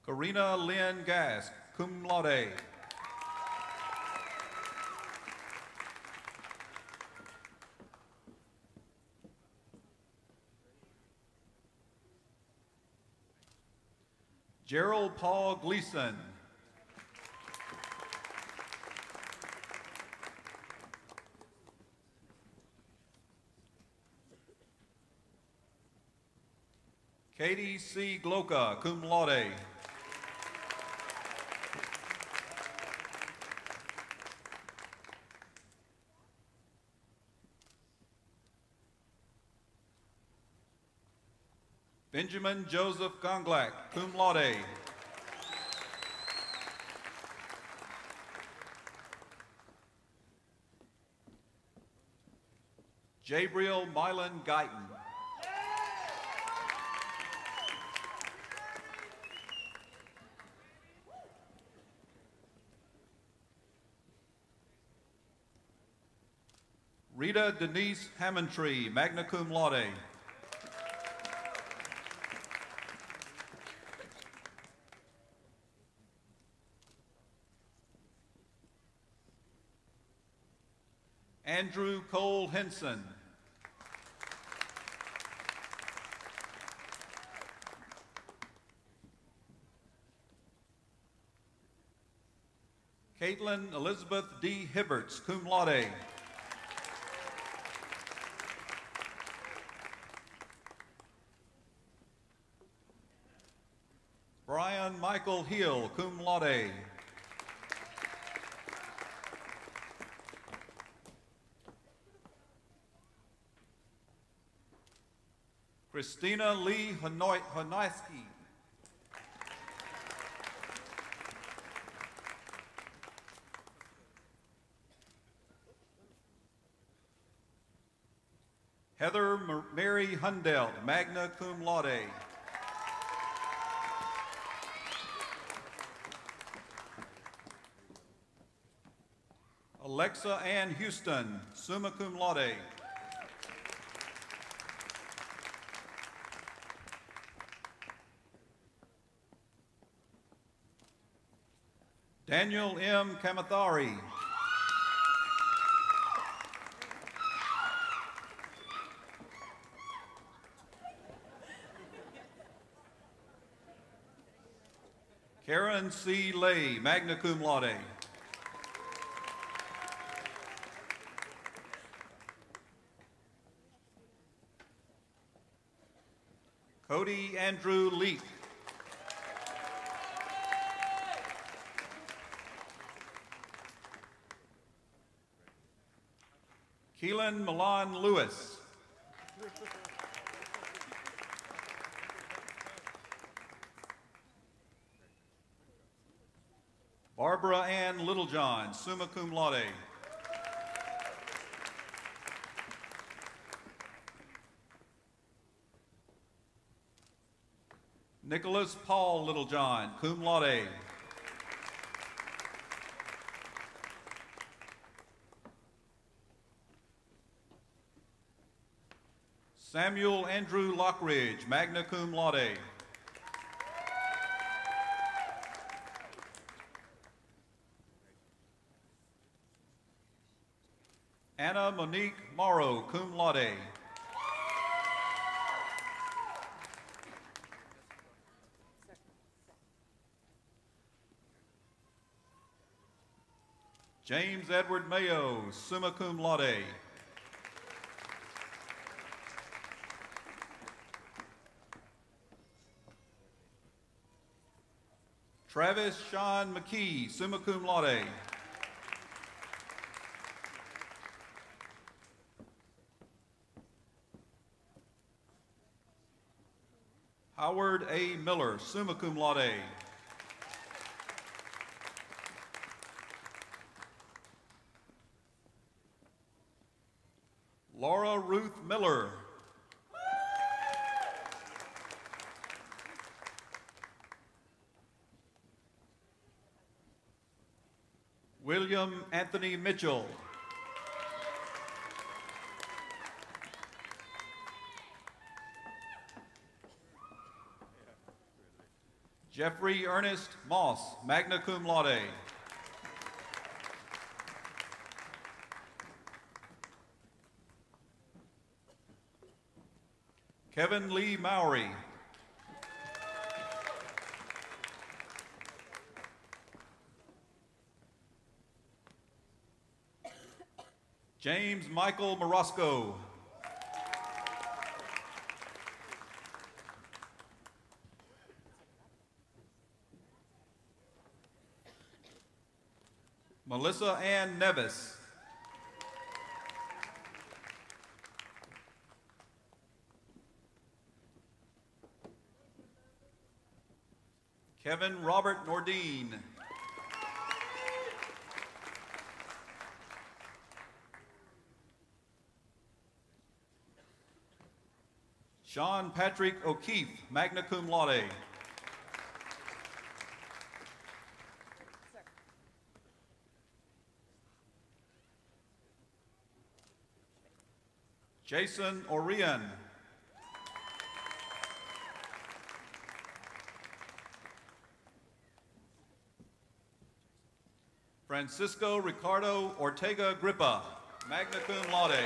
Karina Lynn Gask, cum laude. Gerald Paul Gleason. Katie C. Gloca, cum laude. Benjamin Joseph Gonglak, cum laude. Jabriel Mylan Guyton. Rita Denise Hammondtree, magna cum laude. Andrew Cole Henson. Caitlin Elizabeth D. Hibberts, cum laude. Brian Michael Hill, cum laude. Christina Lee Honoisky. Heather Mary Hundelt, magna cum laude. Alexa Ann Houston, summa cum laude. Daniel M. Kamathari. Karen C. Lay, magna cum laude. Cody Andrew Leak. Keelan Milan Lewis. Barbara Ann Littlejohn, summa cum laude. Nicholas Paul Littlejohn, cum laude. Samuel Andrew Lockridge, magna cum laude. Anna Monique Morrow, cum laude. James Edward Mayo, summa cum laude. Travis Sean McKee, summa cum laude. Howard A. Miller, summa cum laude. Laura Ruth Miller. William Anthony Mitchell. Jeffrey Ernest Moss, magna cum laude. Kevin Lee Mowry. James Michael Morosco. Melissa Ann Nevis. Kevin Robert Nordine. Sean Patrick O'Keefe, magna cum laude. Jason Orion. Francisco Ricardo Ortega Grippa, magna cum laude.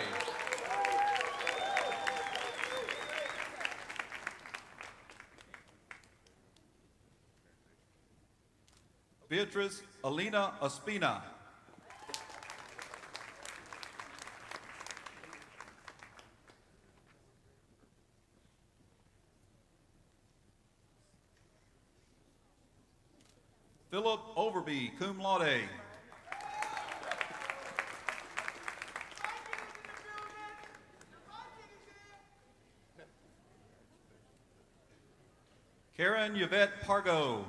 Beatrice Alina Ospina. Philip Overby, cum laude. Karen Yvette Pargo.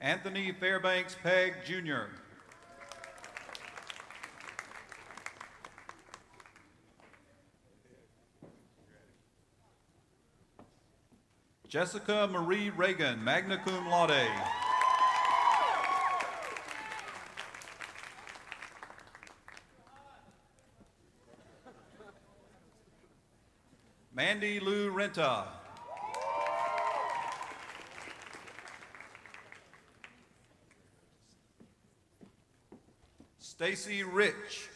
Anthony Fairbanks Pegg, Jr. Jessica Marie Reagan, magna cum laude. Mandy Lou Renta. Stacy Rich.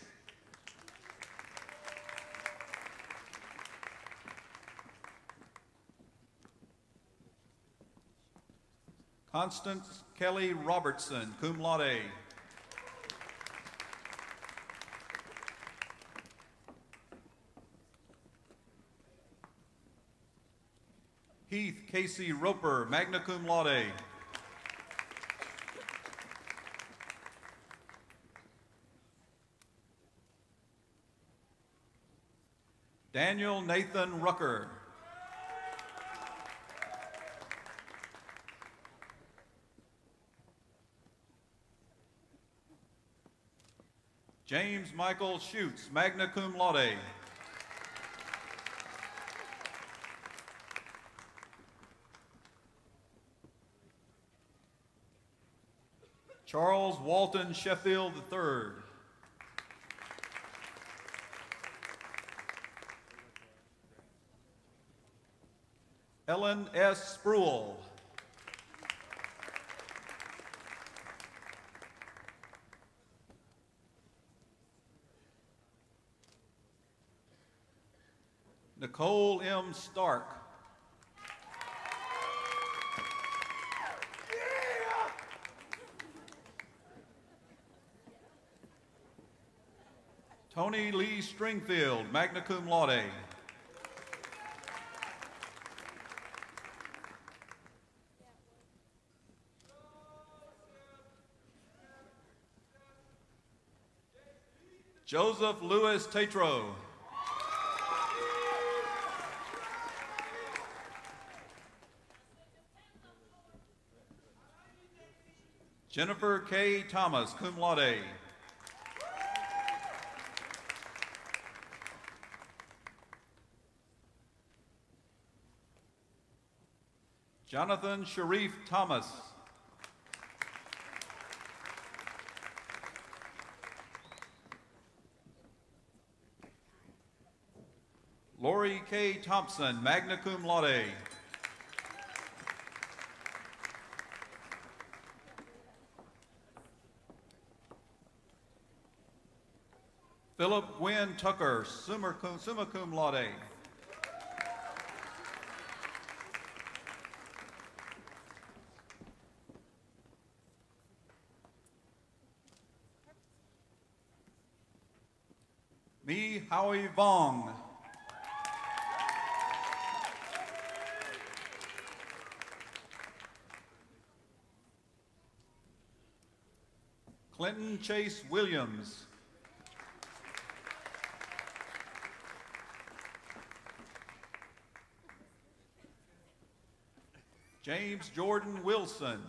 Constance Kelly Robertson, cum laude. Heath Casey Roper, magna cum laude. Daniel Nathan Rucker. James Michael Schutz, magna cum laude. Charles Walton Sheffield III. Ellen S. Spruill. Nicole M. Stark. Tony Lee Stringfield, magna cum laude. Joseph Louis Tatro. Jennifer K. Thomas, cum laude. Jonathan Sharif Thomas. Lori K. Thompson, magna cum laude. Philip Gwynn Tucker, summa cum laude. Mi Howie Vong. Clinton Chase Williams. James Jordan Wilson.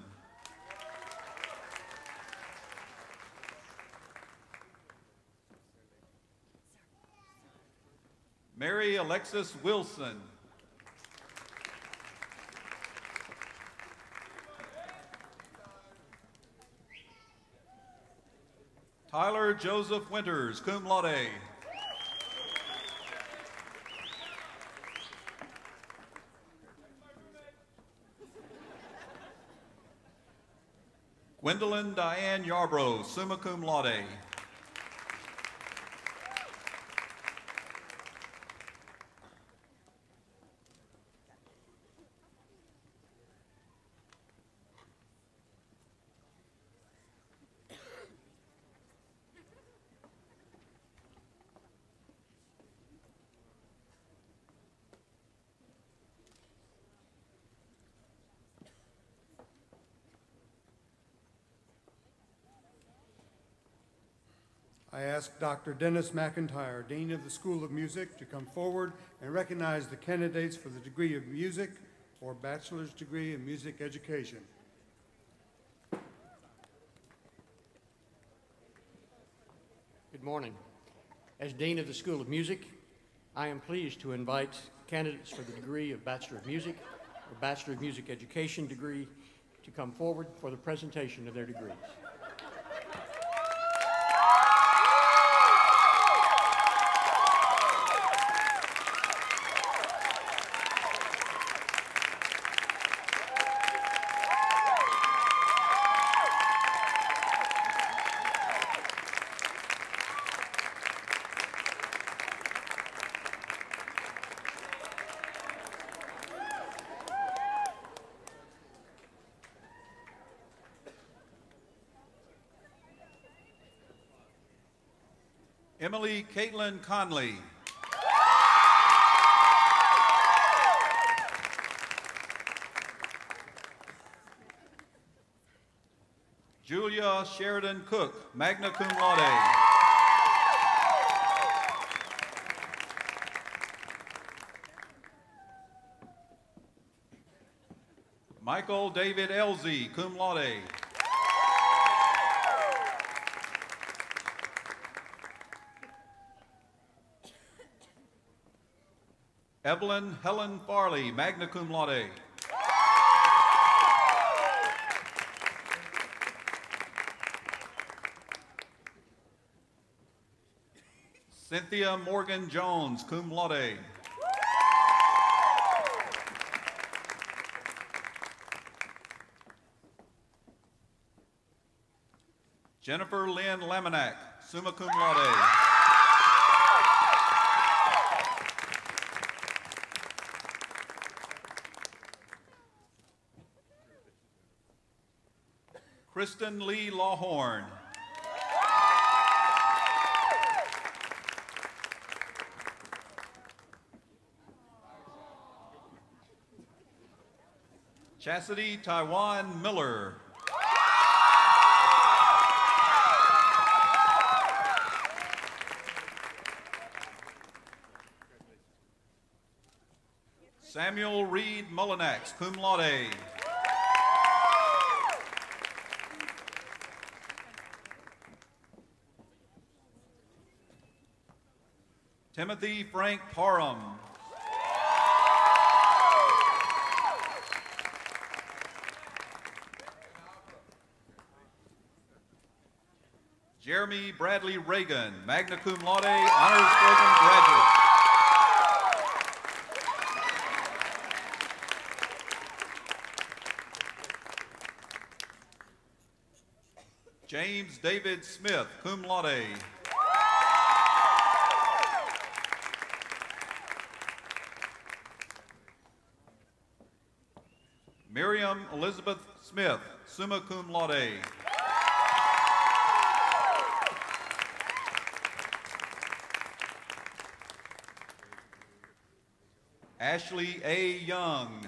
Mary Alexis Wilson. Tyler Joseph Winters, cum laude. Gwendolyn Diane Yarbrough, summa cum laude. I ask Dr. Dennis McIntyre, Dean of the School of Music, to come forward and recognize the candidates for the degree of music or bachelor's degree in music education. Good morning. As Dean of the School of Music, I am pleased to invite candidates for the degree of Bachelor of Music or Bachelor of Music Education degree to come forward for the presentation of their degrees. Emily Caitlin Conley. Julia Sheridan Cook, magna cum laude. Michael David Elzey, cum laude. Evelyn Helen Farley, magna cum laude. Cynthia Morgan Jones, cum laude. Jennifer Lynn Laminack, summa cum laude. Kristen Lee Lawhorn. Chastity Taiwan Miller. Samuel Reed Mullinax, cum laude. Timothy Frank Parham. Jeremy Bradley Reagan, magna cum laude, honors program graduate. James David Smith, cum laude. Miriam Elizabeth Smith, summa cum laude. Ashley A. Young.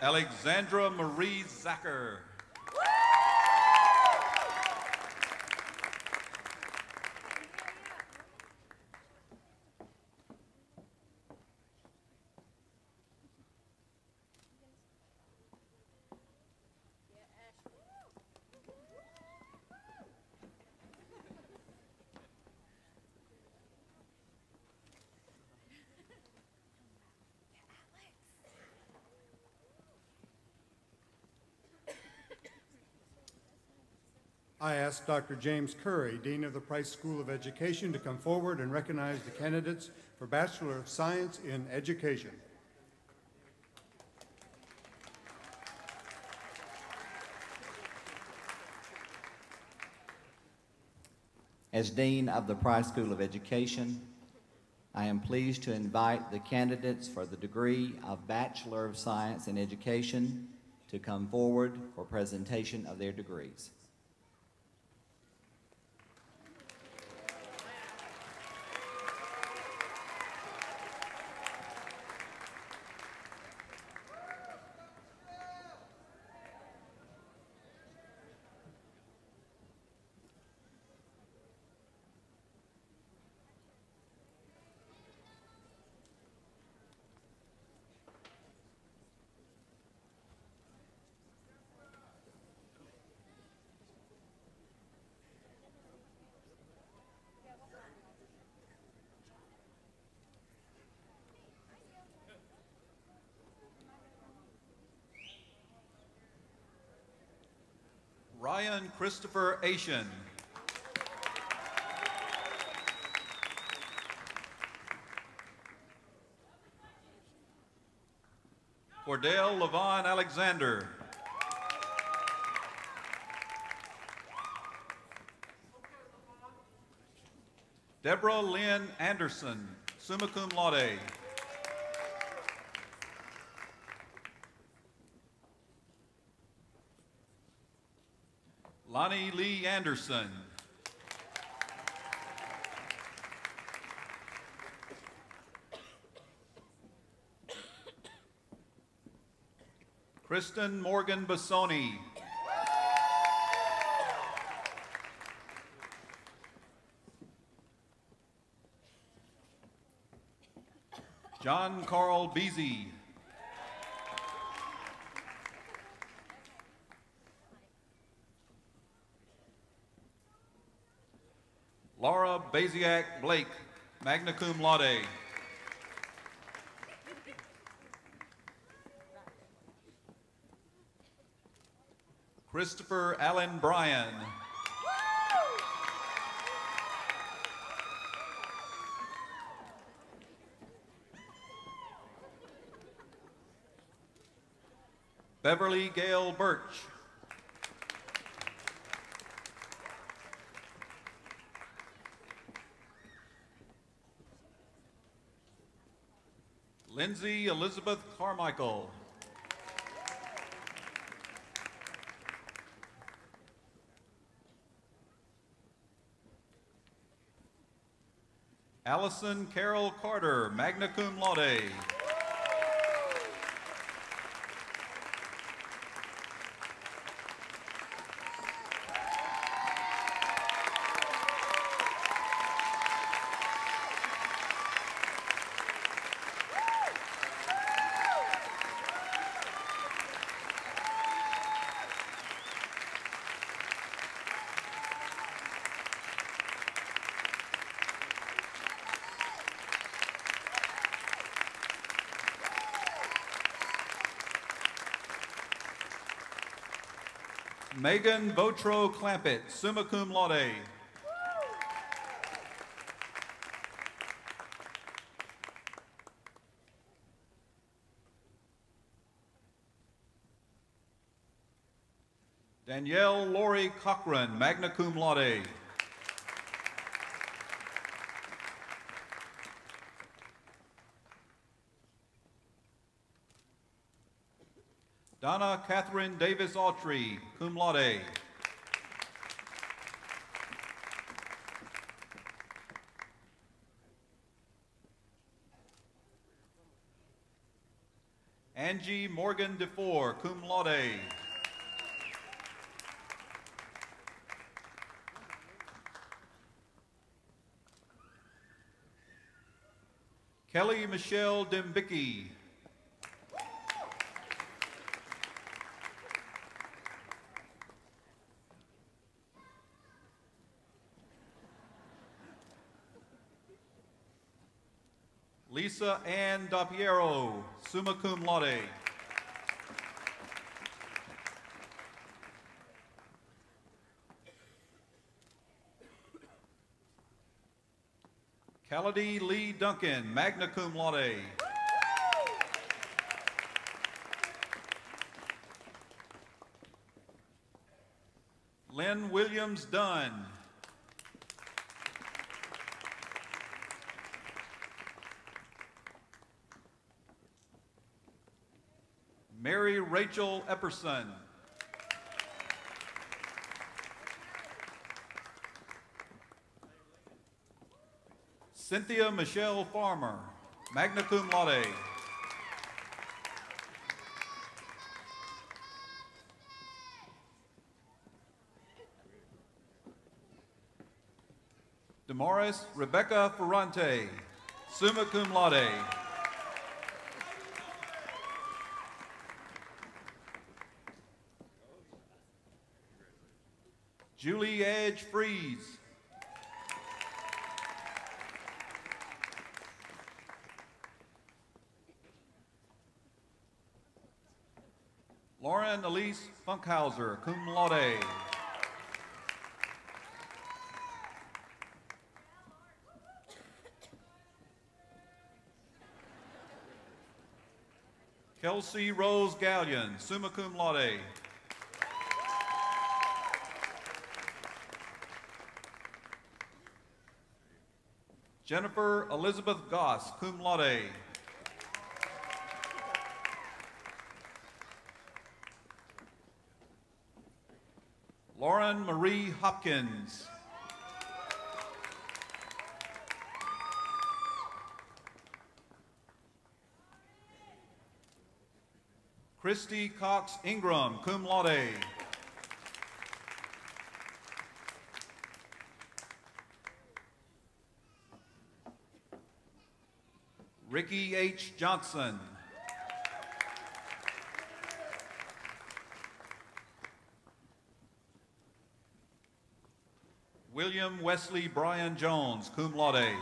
Alexandra Marie Zacher. I ask Dr. James Curry, Dean of the Price School of Education, to come forward and recognize the candidates for Bachelor of Science in Education. As Dean of the Price School of Education, I am pleased to invite the candidates for the degree of Bachelor of Science in Education to come forward for presentation of their degrees. Ryan Christopher Asian. Cordell Levon Alexander. Deborah Lynn Anderson, summa cum laude. Lonnie Lee Anderson. Kristen Morgan Bassoni. John Carl Beasy. Laura Baziak Blake, magna cum laude. Christopher Allen Bryan. Beverly Gale Birch. Lindsay Elizabeth Carmichael. Allison Carol Carter, magna cum laude. Megan Botro Clampett, summa cum laude. Danielle Lori Cochran, magna cum laude. Donna Catherine Davis Autry, cum laude. Angie Morgan DeFore, cum laude. Kelly Michelle Dembicki. Lisa Ann Dapiero, summa cum laude. Calady Lee Duncan, magna cum laude. Lynn Williams Dunn. Mary Rachel Epperson. Cynthia Michelle Farmer, magna cum laude. Damaris Rebecca Ferrante, summa cum laude. Julie Edge Freeze. Lauren Elise Funkhauser, cum laude. Kelsey Rose Gallion, summa cum laude. Jennifer Elizabeth Goss, cum laude. Lauren Marie Hopkins. Christy Cox Ingram, cum laude. Ricky H. Johnson. William Wesley Brian Jones, cum laude.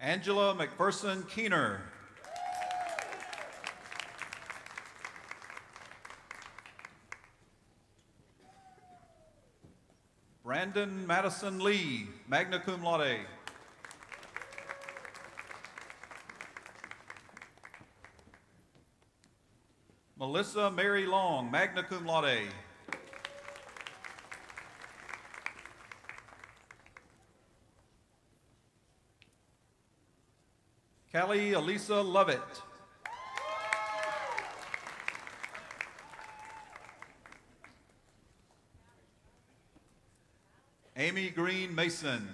Angela McPherson Keener. Brandon Madison Lee, magna cum laude. Melissa Mary Long, magna cum laude. Callie Elisa Lovett. Amy Green Mason.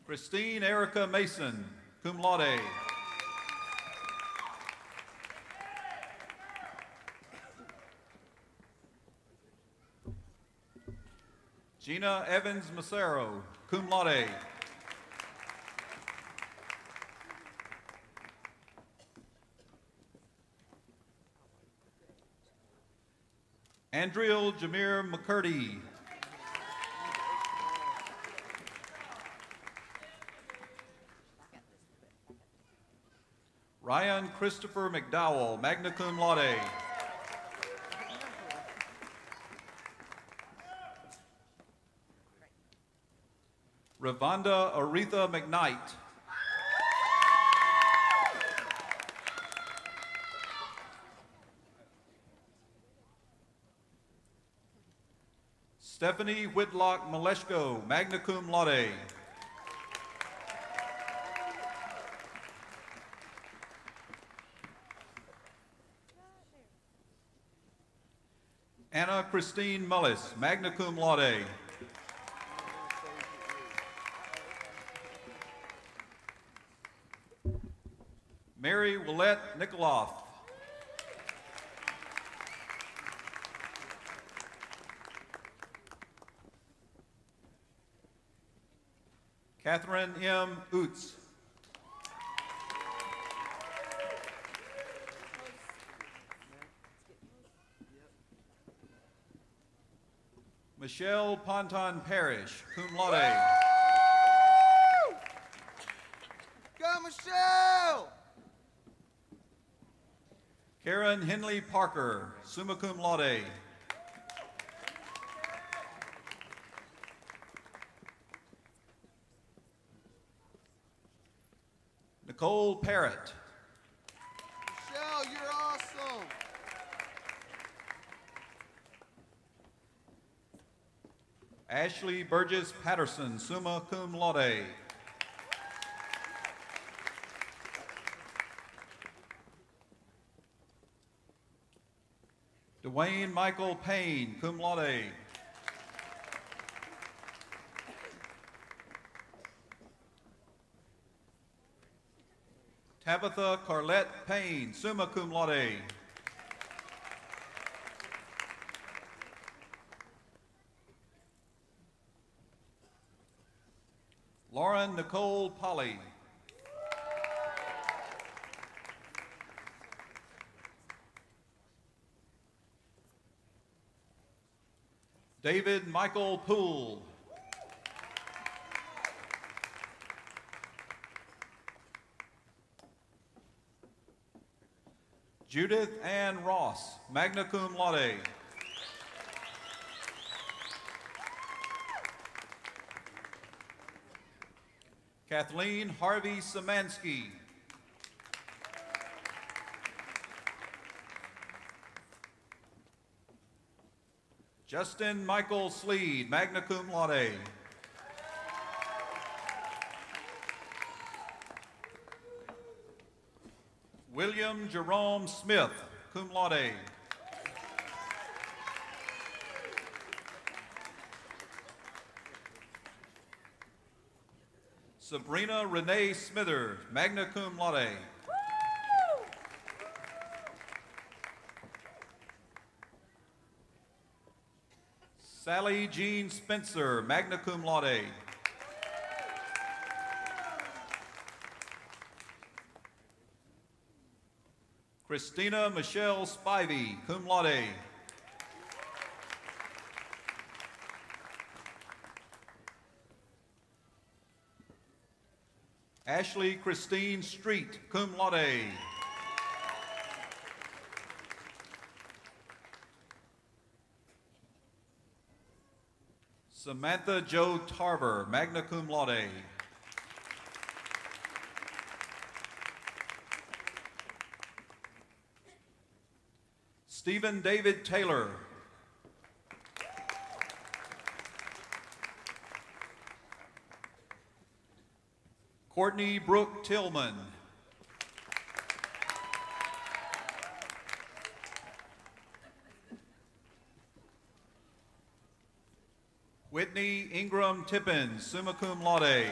Christine Erica Mason, cum laude. Gina Evans Macero, cum laude. Andriel Jameer McCurdy. Ryan Christopher McDowell, magna cum laude. Ravonda Aretha McKnight. Stephanie Whitlock Maleshko, magna cum laude. Anna Christine Mullis, magna cum laude. Mary Willette Nikoloff. Catherine M. Oots. Michelle Ponton Parrish, cum laude. Go, Michelle! Karen Henley Parker, summa cum laude. Nicole Parrott. Michelle, you're awesome! Ashley Burgess Patterson, summa cum laude. Dwayne Michael Payne, cum laude. Tabitha Carlette Payne, summa cum laude. Lauren Nicole Polly. David Michael Poole. Judith Ann Ross, magna cum laude. Kathleen Harvey Samansky. Justin Michael Sleed, magna cum laude. William Jerome Smith, cum laude. Sabrina Renee Smithers, magna cum laude. Sally Jean Spencer, magna cum laude. Christina Michelle Spivey, cum laude. Ashley Christine Street, cum laude. Samantha Jo Tarver, magna cum laude. Stephen David Taylor. Courtney Brooke Tillman. Whitney Ingram Tippins, summa cum laude.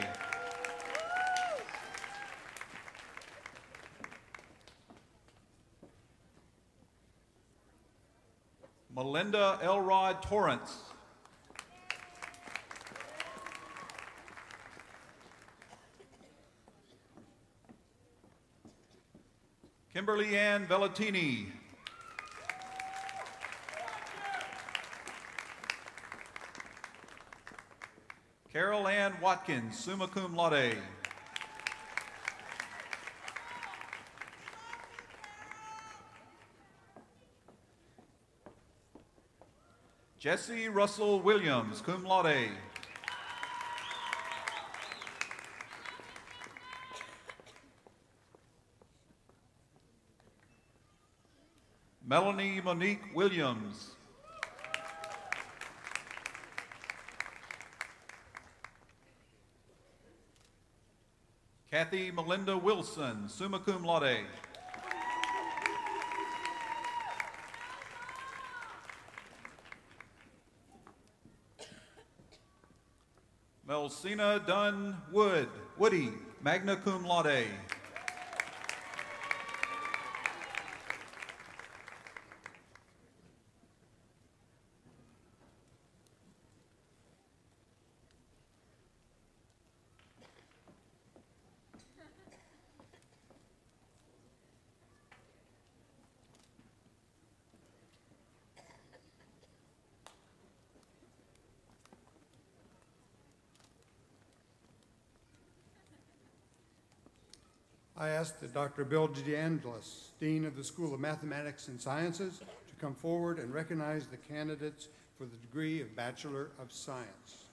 Melinda Elrod Torrance. Kimberly Ann Vellatini. Carol Ann Watkins, summa cum laude. Jesse Russell Williams, cum laude. Melanie Monique Williams. Kathy Melinda Wilson, summa cum laude. Melsina Dunn Woody, magna cum laude. I ask that Dr. Bill DeAngelis, Dean of the School of Mathematics and Sciences, to come forward and recognize the candidates for the degree of Bachelor of Science.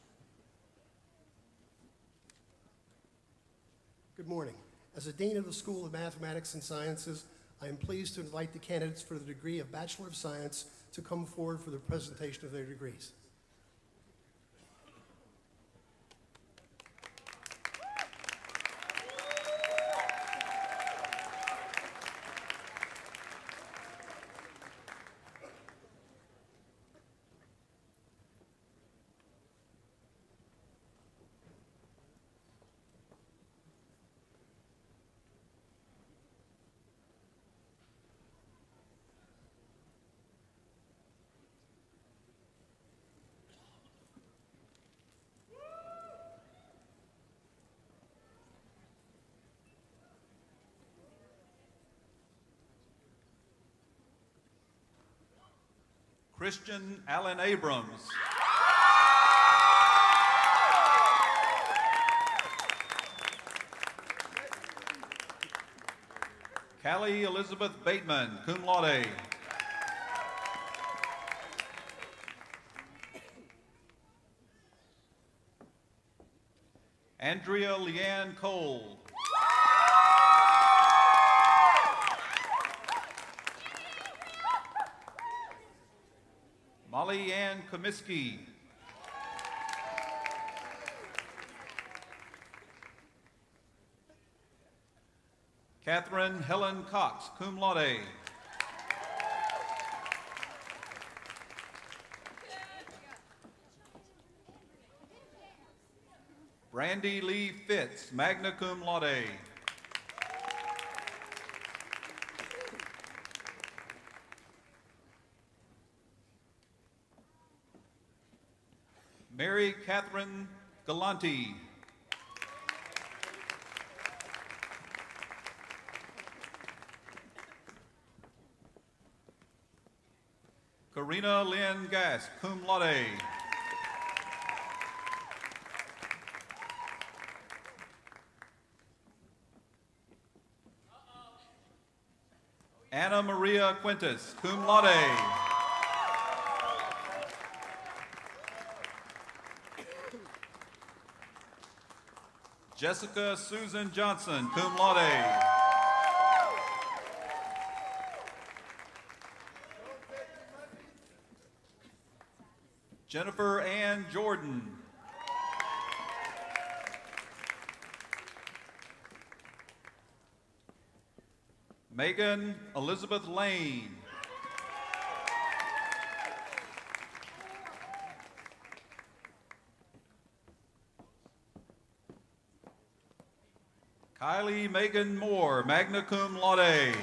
Good morning. As a Dean of the School of Mathematics and Sciences, I am pleased to invite the candidates for the degree of Bachelor of Science to come forward for the presentation of their degrees. Christian Allen Abrams. Callie Elizabeth Bateman, cum laude. Andrea Leanne Cole. Molly Ann Comiskey. Catherine Helen Cox, cum laude. Brandy Lee Fitz, magna cum laude. Mary Catherine Galante. Karina Lynn Gass, cum laude. Anna Maria Quintus, cum laude. Jessica Susan Johnson, cum laude. Jennifer Ann Jordan. Megan Elizabeth Lane. Kylie Megan Moore, magna cum laude.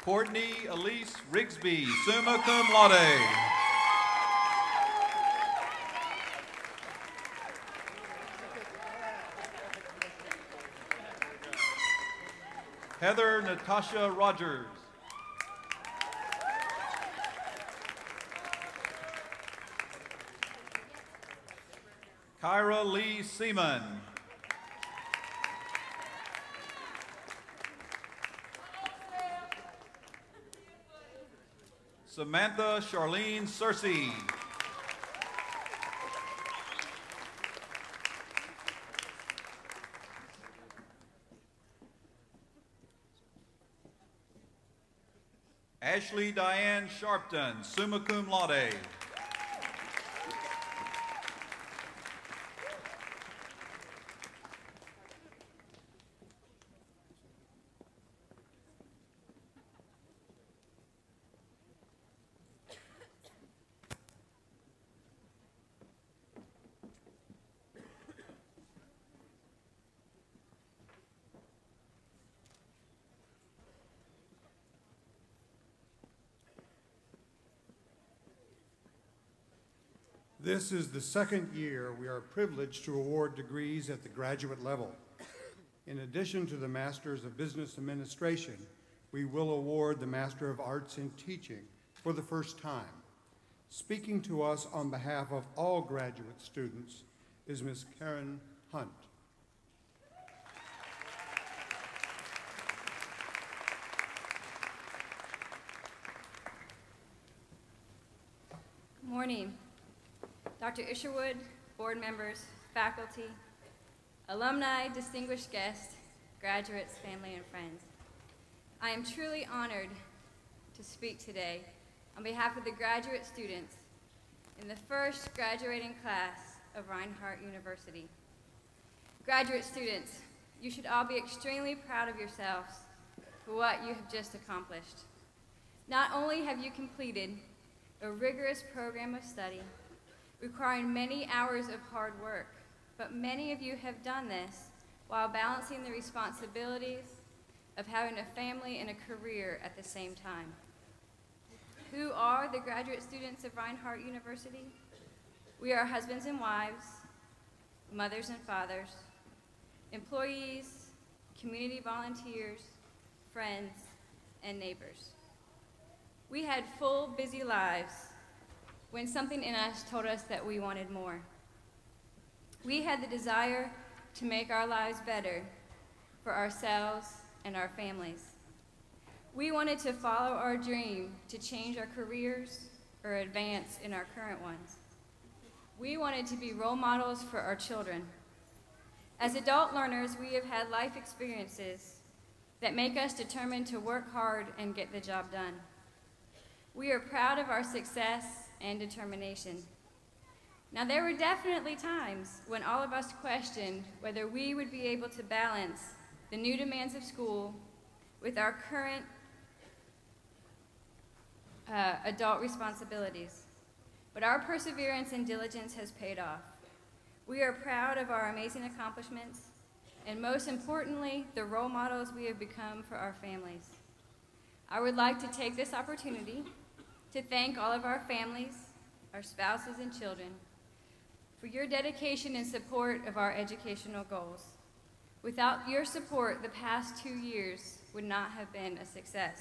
Courtney Elise Rigsby, summa cum laude. Heather Natasha Rogers. Kyra Lee Seaman. Samantha Charlene Searcy. Ashley Diane Sharpton, summa cum laude. This is the second year we are privileged to award degrees at the graduate level. In addition to the Masters of Business Administration, we will award the Master of Arts in Teaching for the first time. Speaking to us on behalf of all graduate students is Ms. Karen Hunt. Good morning. Dr. Isherwood, board members, faculty, alumni, distinguished guests, graduates, family, and friends. I am truly honored to speak today on behalf of the graduate students in the first graduating class of Reinhardt University. Graduate students, you should all be extremely proud of yourselves for what you have just accomplished. Not only have you completed a rigorous program of study, requiring many hours of hard work, but many of you have done this while balancing the responsibilities of having a family and a career at the same time. Who are the graduate students of Reinhardt University? We are husbands and wives, mothers and fathers, employees, community volunteers, friends, and neighbors. We had full, busy lives when something in us told us that we wanted more. We had the desire to make our lives better for ourselves and our families. We wanted to follow our dream to change our careers or advance in our current ones. We wanted to be role models for our children. As adult learners, we have had life experiences that make us determined to work hard and get the job done. We are proud of our success and determination. Now, there were definitely times when all of us questioned whether we would be able to balance the new demands of school with our current adult responsibilities. But our perseverance and diligence has paid off. We are proud of our amazing accomplishments, and most importantly, the role models we have become for our families. I would like to take this opportunity to thank all of our families, our spouses and children, for your dedication and support of our educational goals. Without your support, the past 2 years would not have been a success.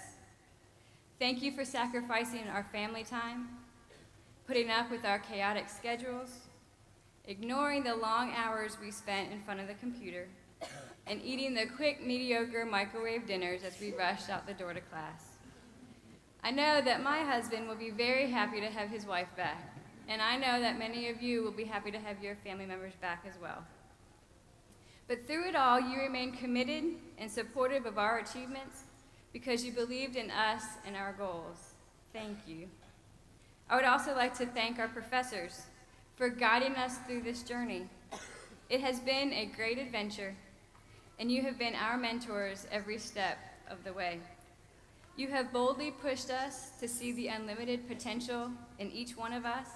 Thank you for sacrificing our family time, putting up with our chaotic schedules, ignoring the long hours we spent in front of the computer, and eating the quick, mediocre microwave dinners as we rushed out the door to class. I know that my husband will be very happy to have his wife back, and I know that many of you will be happy to have your family members back as well. But through it all, you remained committed and supportive of our achievements because you believed in us and our goals. Thank you. I would also like to thank our professors for guiding us through this journey. It has been a great adventure, and you have been our mentors every step of the way. You have boldly pushed us to see the unlimited potential in each one of us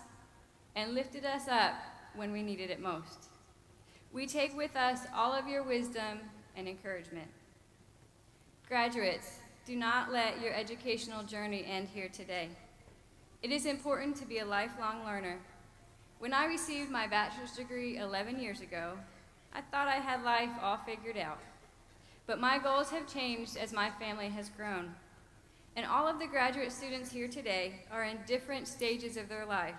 and lifted us up when we needed it most. We take with us all of your wisdom and encouragement. Graduates, do not let your educational journey end here today. It is important to be a lifelong learner. When I received my bachelor's degree 11 years ago, I thought I had life all figured out. But my goals have changed as my family has grown. And all of the graduate students here today are in different stages of their life,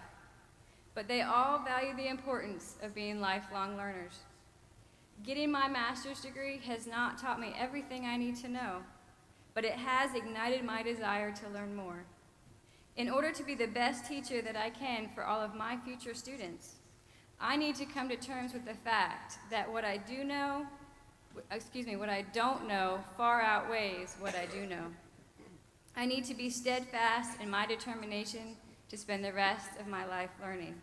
but they all value the importance of being lifelong learners. Getting my master's degree has not taught me everything I need to know, but it has ignited my desire to learn more. In order to be the best teacher that I can for all of my future students, I need to come to terms with the fact that what I don't know far outweighs what I do know. I need to be steadfast in my determination to spend the rest of my life learning.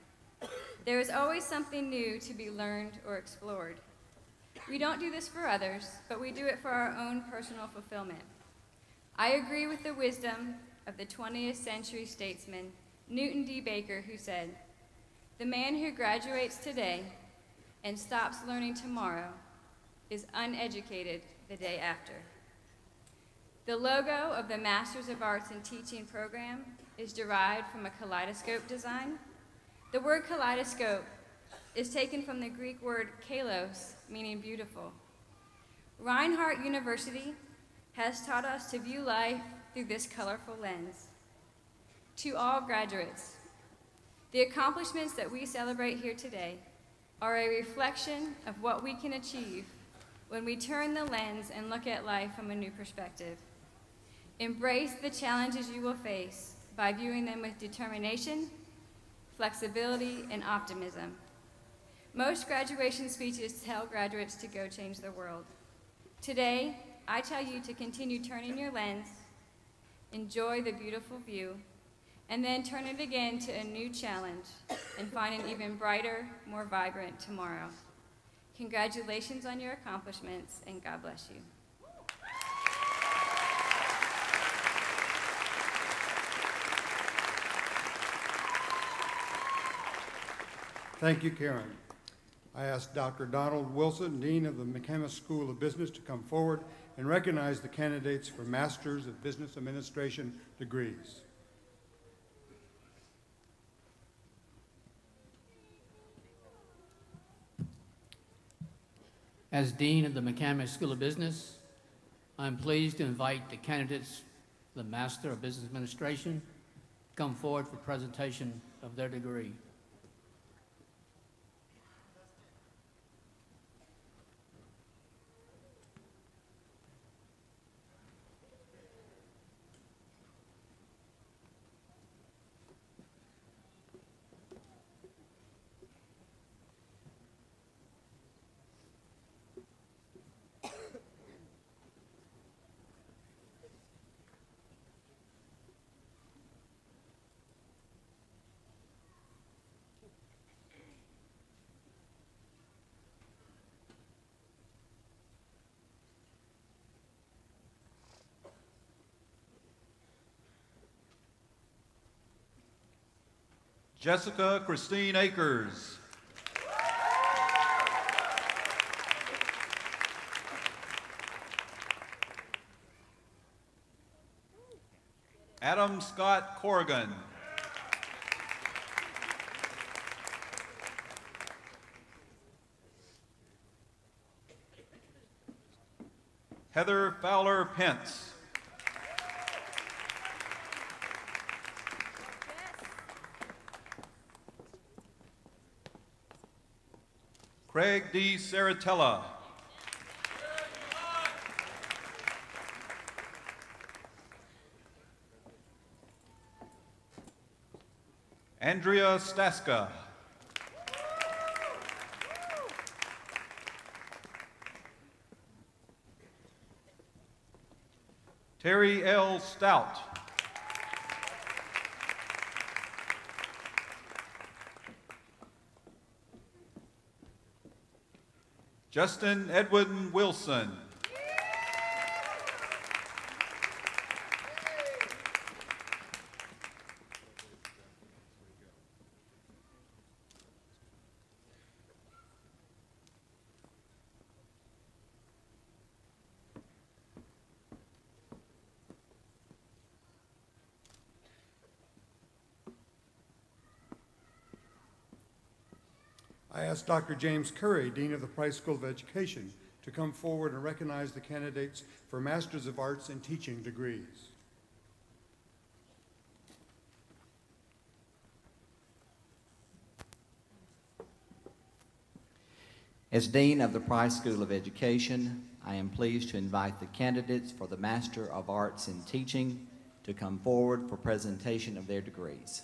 There is always something new to be learned or explored. We don't do this for others, but we do it for our own personal fulfillment. I agree with the wisdom of the 20th century statesman, Newton D. Baker, who said, "The man who graduates today and stops learning tomorrow is uneducated the day after." The logo of the Masters of Arts in Teaching program is derived from a kaleidoscope design. The word kaleidoscope is taken from the Greek word kalos, meaning beautiful. Reinhardt University has taught us to view life through this colorful lens. To all graduates, the accomplishments that we celebrate here today are a reflection of what we can achieve when we turn the lens and look at life from a new perspective. Embrace the challenges you will face by viewing them with determination, flexibility, and optimism. Most graduation speeches tell graduates to go change the world. Today, I tell you to continue turning your lens, enjoy the beautiful view, and then turn it again to a new challenge and find an even brighter, more vibrant tomorrow. Congratulations on your accomplishments, and God bless you. Thank you, Karen. I ask Dr. Donald Wilson, Dean of the McCamish School of Business, to come forward and recognize the candidates for Masters of Business Administration degrees. As Dean of the McCamish School of Business, I'm pleased to invite the candidates for the Master of Business Administration to come forward for presentation of their degree. Jessica Christine Akers. Adam Scott Corrigan. Heather Fowler Pence. Craig D. Saratella. Andrea Staska. Terry L. Stout. Justin Edwin Wilson. I ask Dr. James Curry, Dean of the Price School of Education, to come forward and recognize the candidates for Masters of Arts in Teaching degrees. As Dean of the Price School of Education, I am pleased to invite the candidates for the Master of Arts in Teaching to come forward for presentation of their degrees.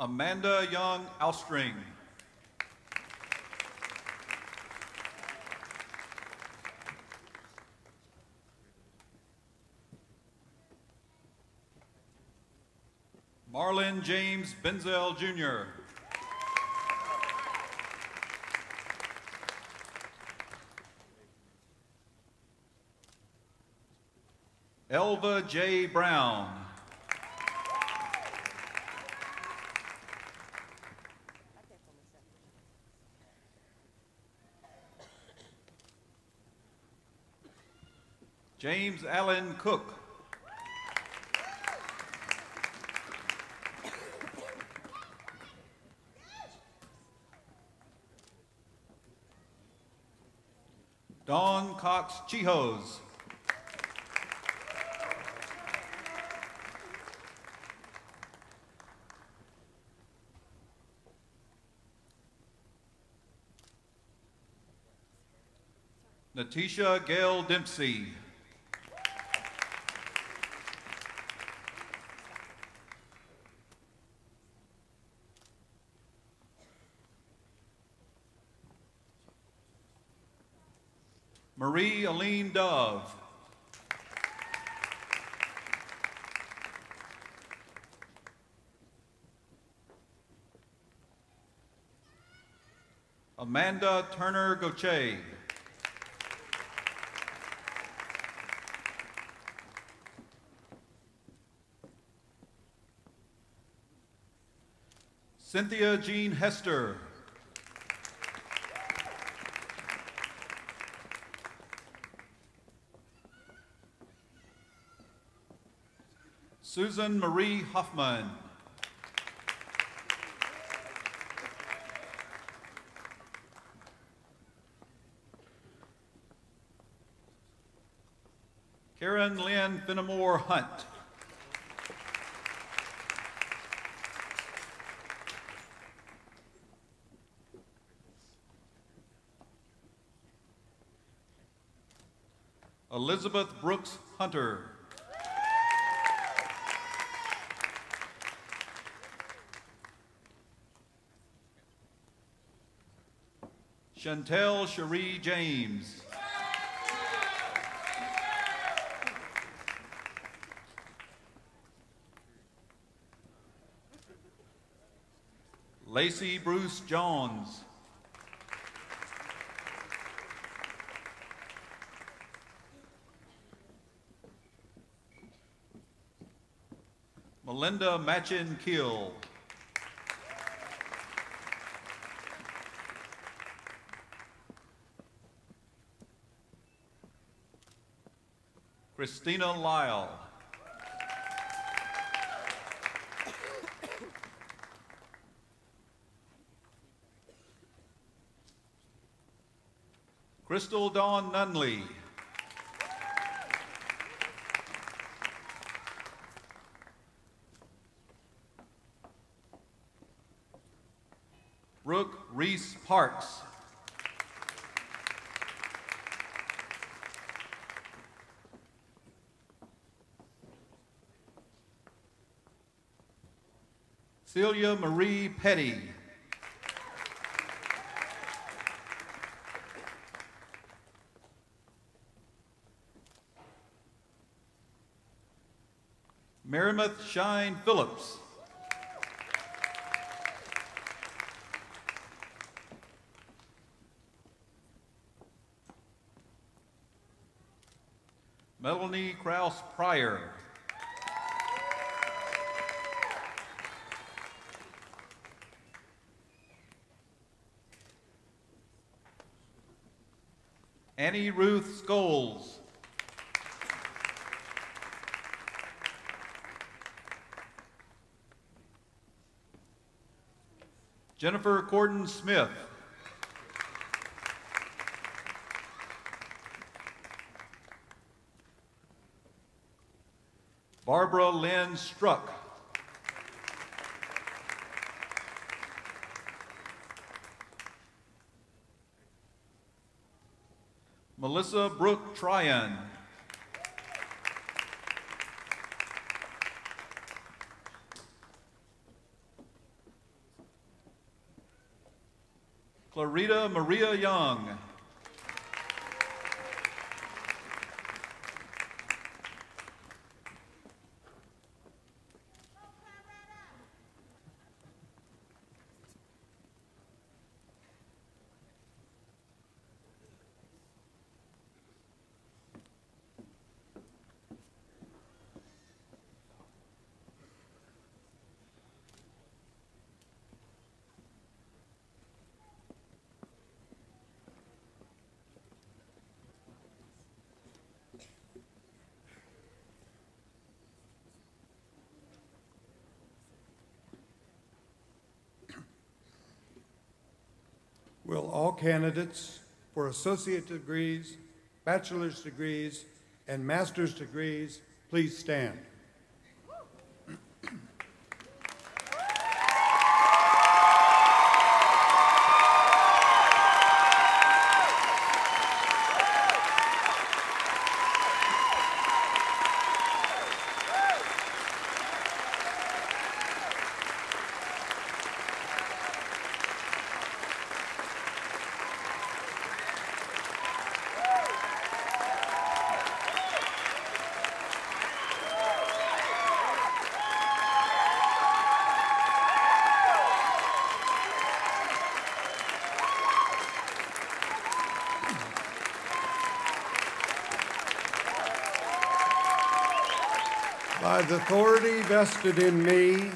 Amanda Young Alstring. Marlon James Benzel Jr. Elva J. Brown. James Allen Cook. Dawn Cox Chihos. Natisha Gail Dempsey. Marie Aline Dove. Amanda Turner Gauthier. Cynthia Jean Hester. Susan Marie Hoffman. Karen Lynn Finnemore Hunt. Elizabeth Brooks Hunter. Chantel Cherie James. Lacey Bruce Jones. Melinda Machin Kill. Christina Lyle. Crystal Dawn Nunley. Brooke Reese Parks. Celia Marie Petty. Merimeth Shine Phillips. Melanie Krause Pryor. Annie Ruth Scholes. Jennifer Corden Smith. Barbara Lynn Struck. Melissa Brooke Tryon. Clarita Maria Young. Will all candidates for associate degrees, bachelor's degrees, and master's degrees please stand? By the authority vested in me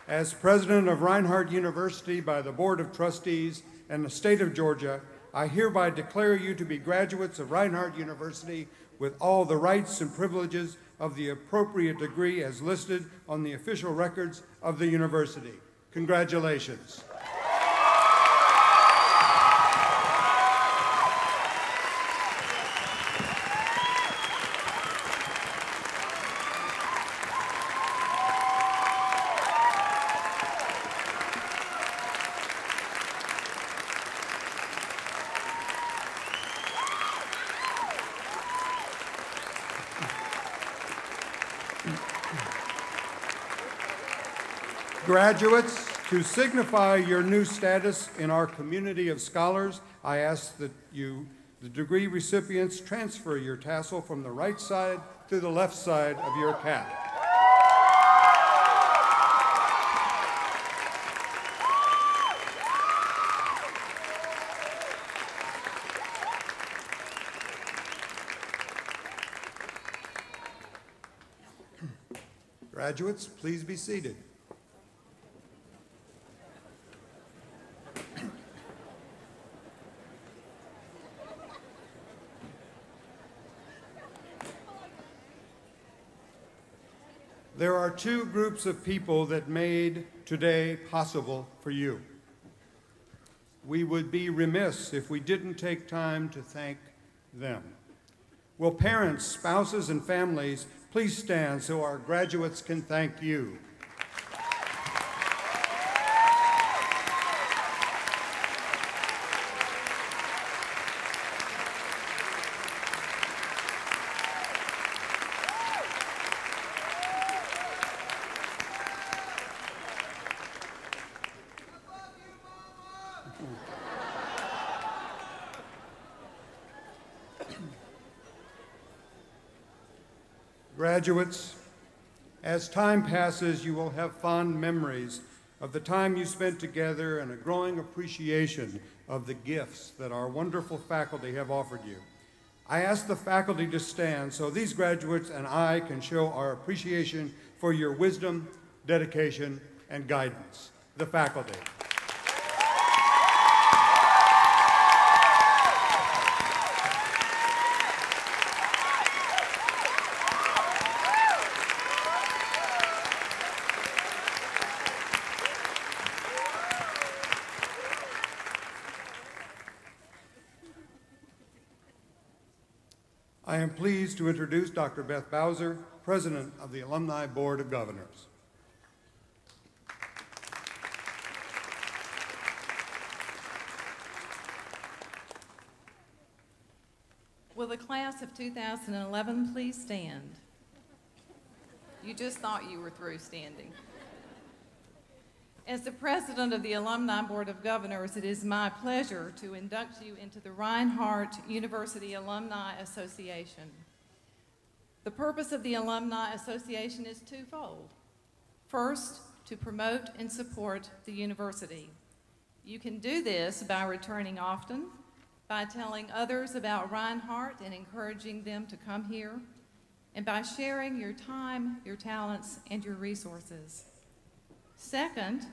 as president of Reinhardt University by the Board of Trustees and the state of Georgia, I hereby declare you to be graduates of Reinhardt University with all the rights and privileges of the appropriate degree as listed on the official records of the university. Congratulations. Graduates, to signify your new status in our community of scholars, I ask that you, the degree recipients, transfer your tassel from the right side to the left side of your cap. Graduates, please be seated. there are two groups of people that made today possible for you. We would be remiss if we didn't take time to thank them. Will parents, spouses, and families please stand so our graduates can thank you? Graduates, as time passes, you will have fond memories of the time you spent together and a growing appreciation of the gifts that our wonderful faculty have offered you. I ask the faculty to stand so these graduates and I can show our appreciation for your wisdom, dedication, and guidance. The faculty. I am pleased to introduce Dr. Beth Bowser, President of the Alumni Board of Governors. Will the class of 2011 please stand? You just thought you were through standing. As the President of the Alumni Board of Governors, it is my pleasure to induct you into the Reinhardt University Alumni Association. The purpose of the Alumni Association is twofold. First, to promote and support the university. You can do this by returning often, by telling others about Reinhardt and encouraging them to come here, and by sharing your time, your talents, and your resources. Second,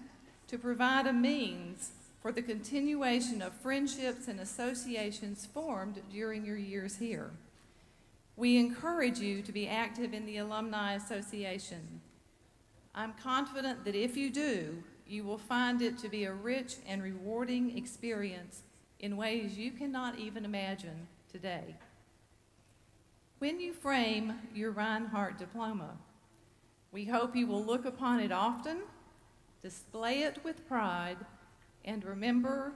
to provide a means for the continuation of friendships and associations formed during your years here. We encourage you to be active in the Alumni Association. I'm confident that if you do, you will find it to be a rich and rewarding experience in ways you cannot even imagine today. When you frame your Reinhardt diploma, we hope you will look upon it often, display it with pride, and remember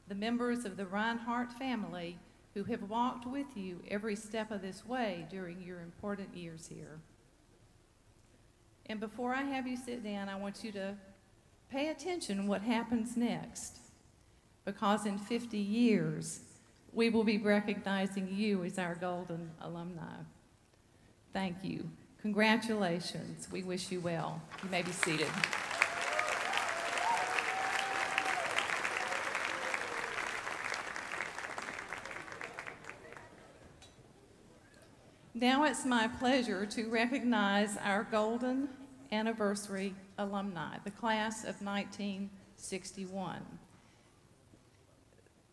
the members of the Reinhardt family who have walked with you every step of this way during your important years here. And before I have you sit down, I want you to pay attention what happens next, because in 50 years, we will be recognizing you as our golden alumni. Thank you. Congratulations. We wish you well. You may be seated. Now it's my pleasure to recognize our golden anniversary alumni, the class of 1961.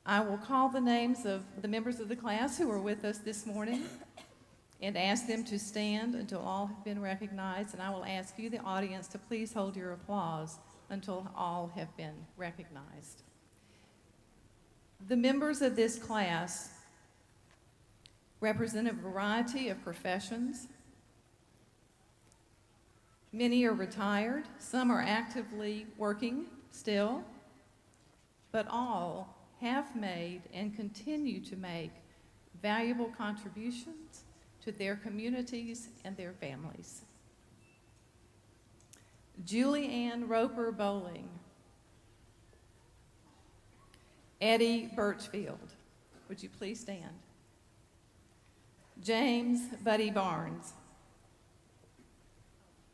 I will call the names of the members of the class who are with us this morning and ask them to stand until all have been recognized, and I will ask you, the audience, to please hold your applause until all have been recognized. The members of this class represent a variety of professions. Many are retired, some are actively working still, but all have made and continue to make valuable contributions to their communities and their families. Julie Ann Roper Bowling, Eddie Birchfield, would you please stand? James Buddy Barnes,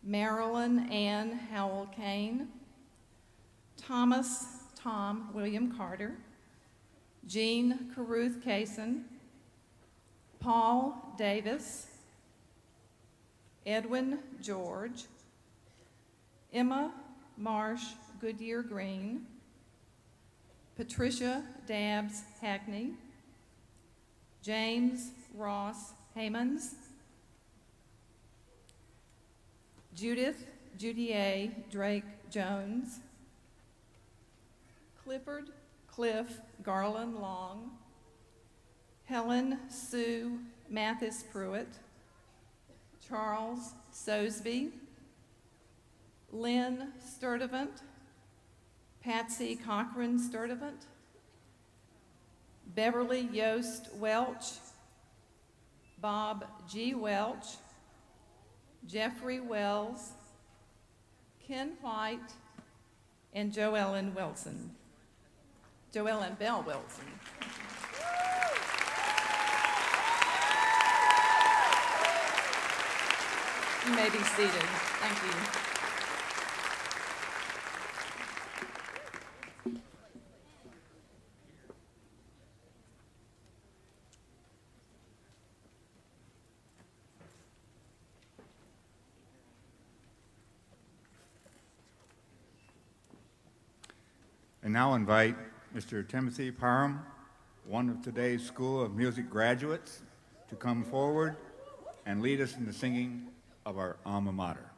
Marilyn Ann Howell Kane, Thomas Tom William Carter, Jean Caruth Kaysen, Paul Davis, Edwin George, Emma Marsh Goodyear Green, Patricia Dabbs Hackney, James Ross Hamons, Judith Judier Drake Jones, Clifford Cliff Garland Long, Helen Sue Mathis Pruitt, Charles Sosby, Lynn Sturdivant, Patsy Cochran Sturdivant, Beverly Yost Welch, Bob G. Welch, Jeffrey Wells, Ken White, and Joellen Wilson. Joellen Bell Wilson. You may be seated. Thank you. And now invite Mr. Timothy Parham, one of today's School of Music graduates, to come forward and lead us in the singing of our alma mater.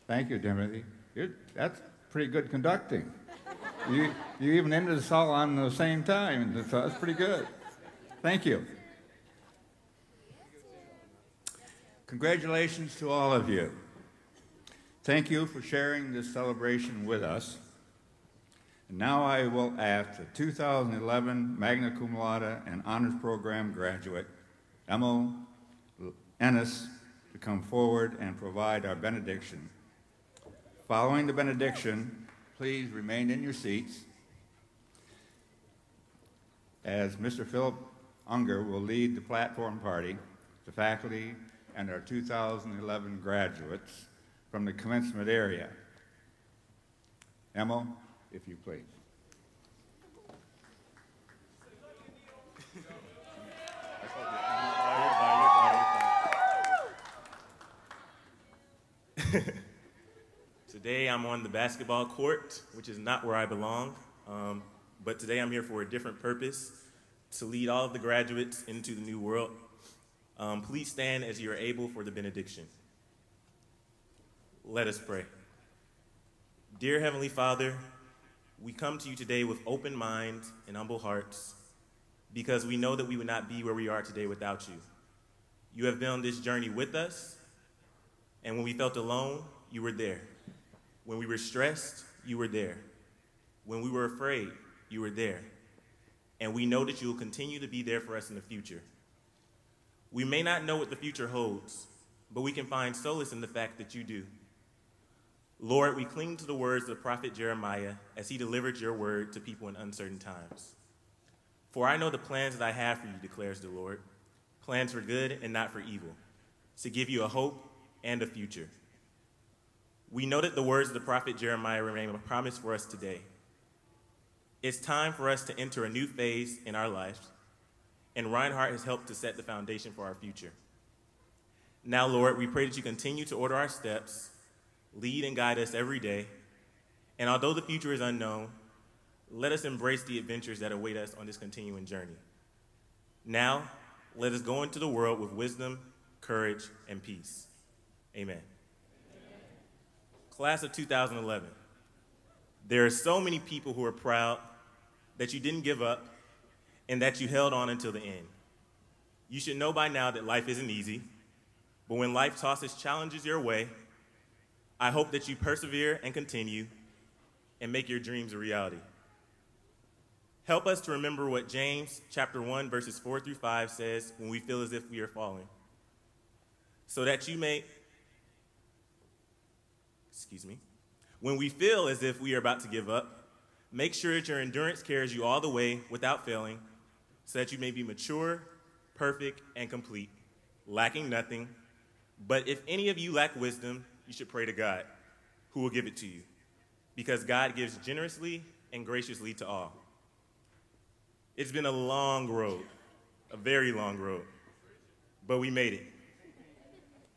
Thank you, Timothy. That's pretty good conducting. You even ended us all on the same time, so that's pretty good. Thank you. Congratulations to all of you. Thank you for sharing this celebration with us. And now I will ask the 2011 Magna Cum Laude and Honors Program graduate, Emil Ennis, to come forward and provide our benediction. Following the benediction, please remain in your seats as Mr. Philip Unger will lead the platform party, the faculty, and our 2011 graduates from the commencement area. Emil, if you please. Today I'm on the basketball court, which is not where I belong, but today I'm here for a different purpose, to lead all of the graduates into the new world. Please stand as you are able for the benediction. Let us pray. Dear Heavenly Father, we come to you today with open minds and humble hearts because we know that we would not be where we are today without you. You have been on this journey with us, and when we felt alone, you were there. When we were stressed, you were there. When we were afraid, you were there. And we know that you will continue to be there for us in the future. We may not know what the future holds, but we can find solace in the fact that you do. Lord, we cling to the words of the prophet Jeremiah as he delivered your word to people in uncertain times. For I know the plans that I have for you, declares the Lord, plans for good and not for evil, to give you a hope and a future. We know that the words of the prophet Jeremiah remain a promise for us today. It's time for us to enter a new phase in our lives, and Reinhardt has helped to set the foundation for our future. Now, Lord, we pray that you continue to order our steps, lead and guide us every day, and although the future is unknown, let us embrace the adventures that await us on this continuing journey. Now, let us go into the world with wisdom, courage, and peace. Amen. Class of 2011, there are so many people who are proud that you didn't give up and that you held on until the end. You should know by now that life isn't easy, but when life tosses challenges your way, I hope that you persevere and continue and make your dreams a reality. Help us to remember what James chapter 1, verses 4 through 5 says when we feel as if we are falling, so that you may, when we feel as if we are about to give up, make sure that your endurance carries you all the way without failing, so that you may be mature, perfect, and complete, lacking nothing. But if any of you lack wisdom, you should pray to God, who will give it to you, because God gives generously and graciously to all. It's been a long road, a very long road, but we made it.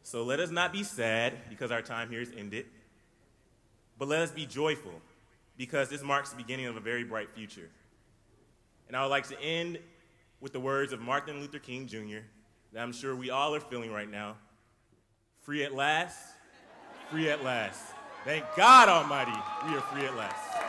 So let us not be sad because our time here is ended, but let us be joyful because this marks the beginning of a very bright future. And I would like to end with the words of Martin Luther King Jr. that I'm sure we all are feeling right now. Free at last, free at last. Thank God Almighty, we are free at last.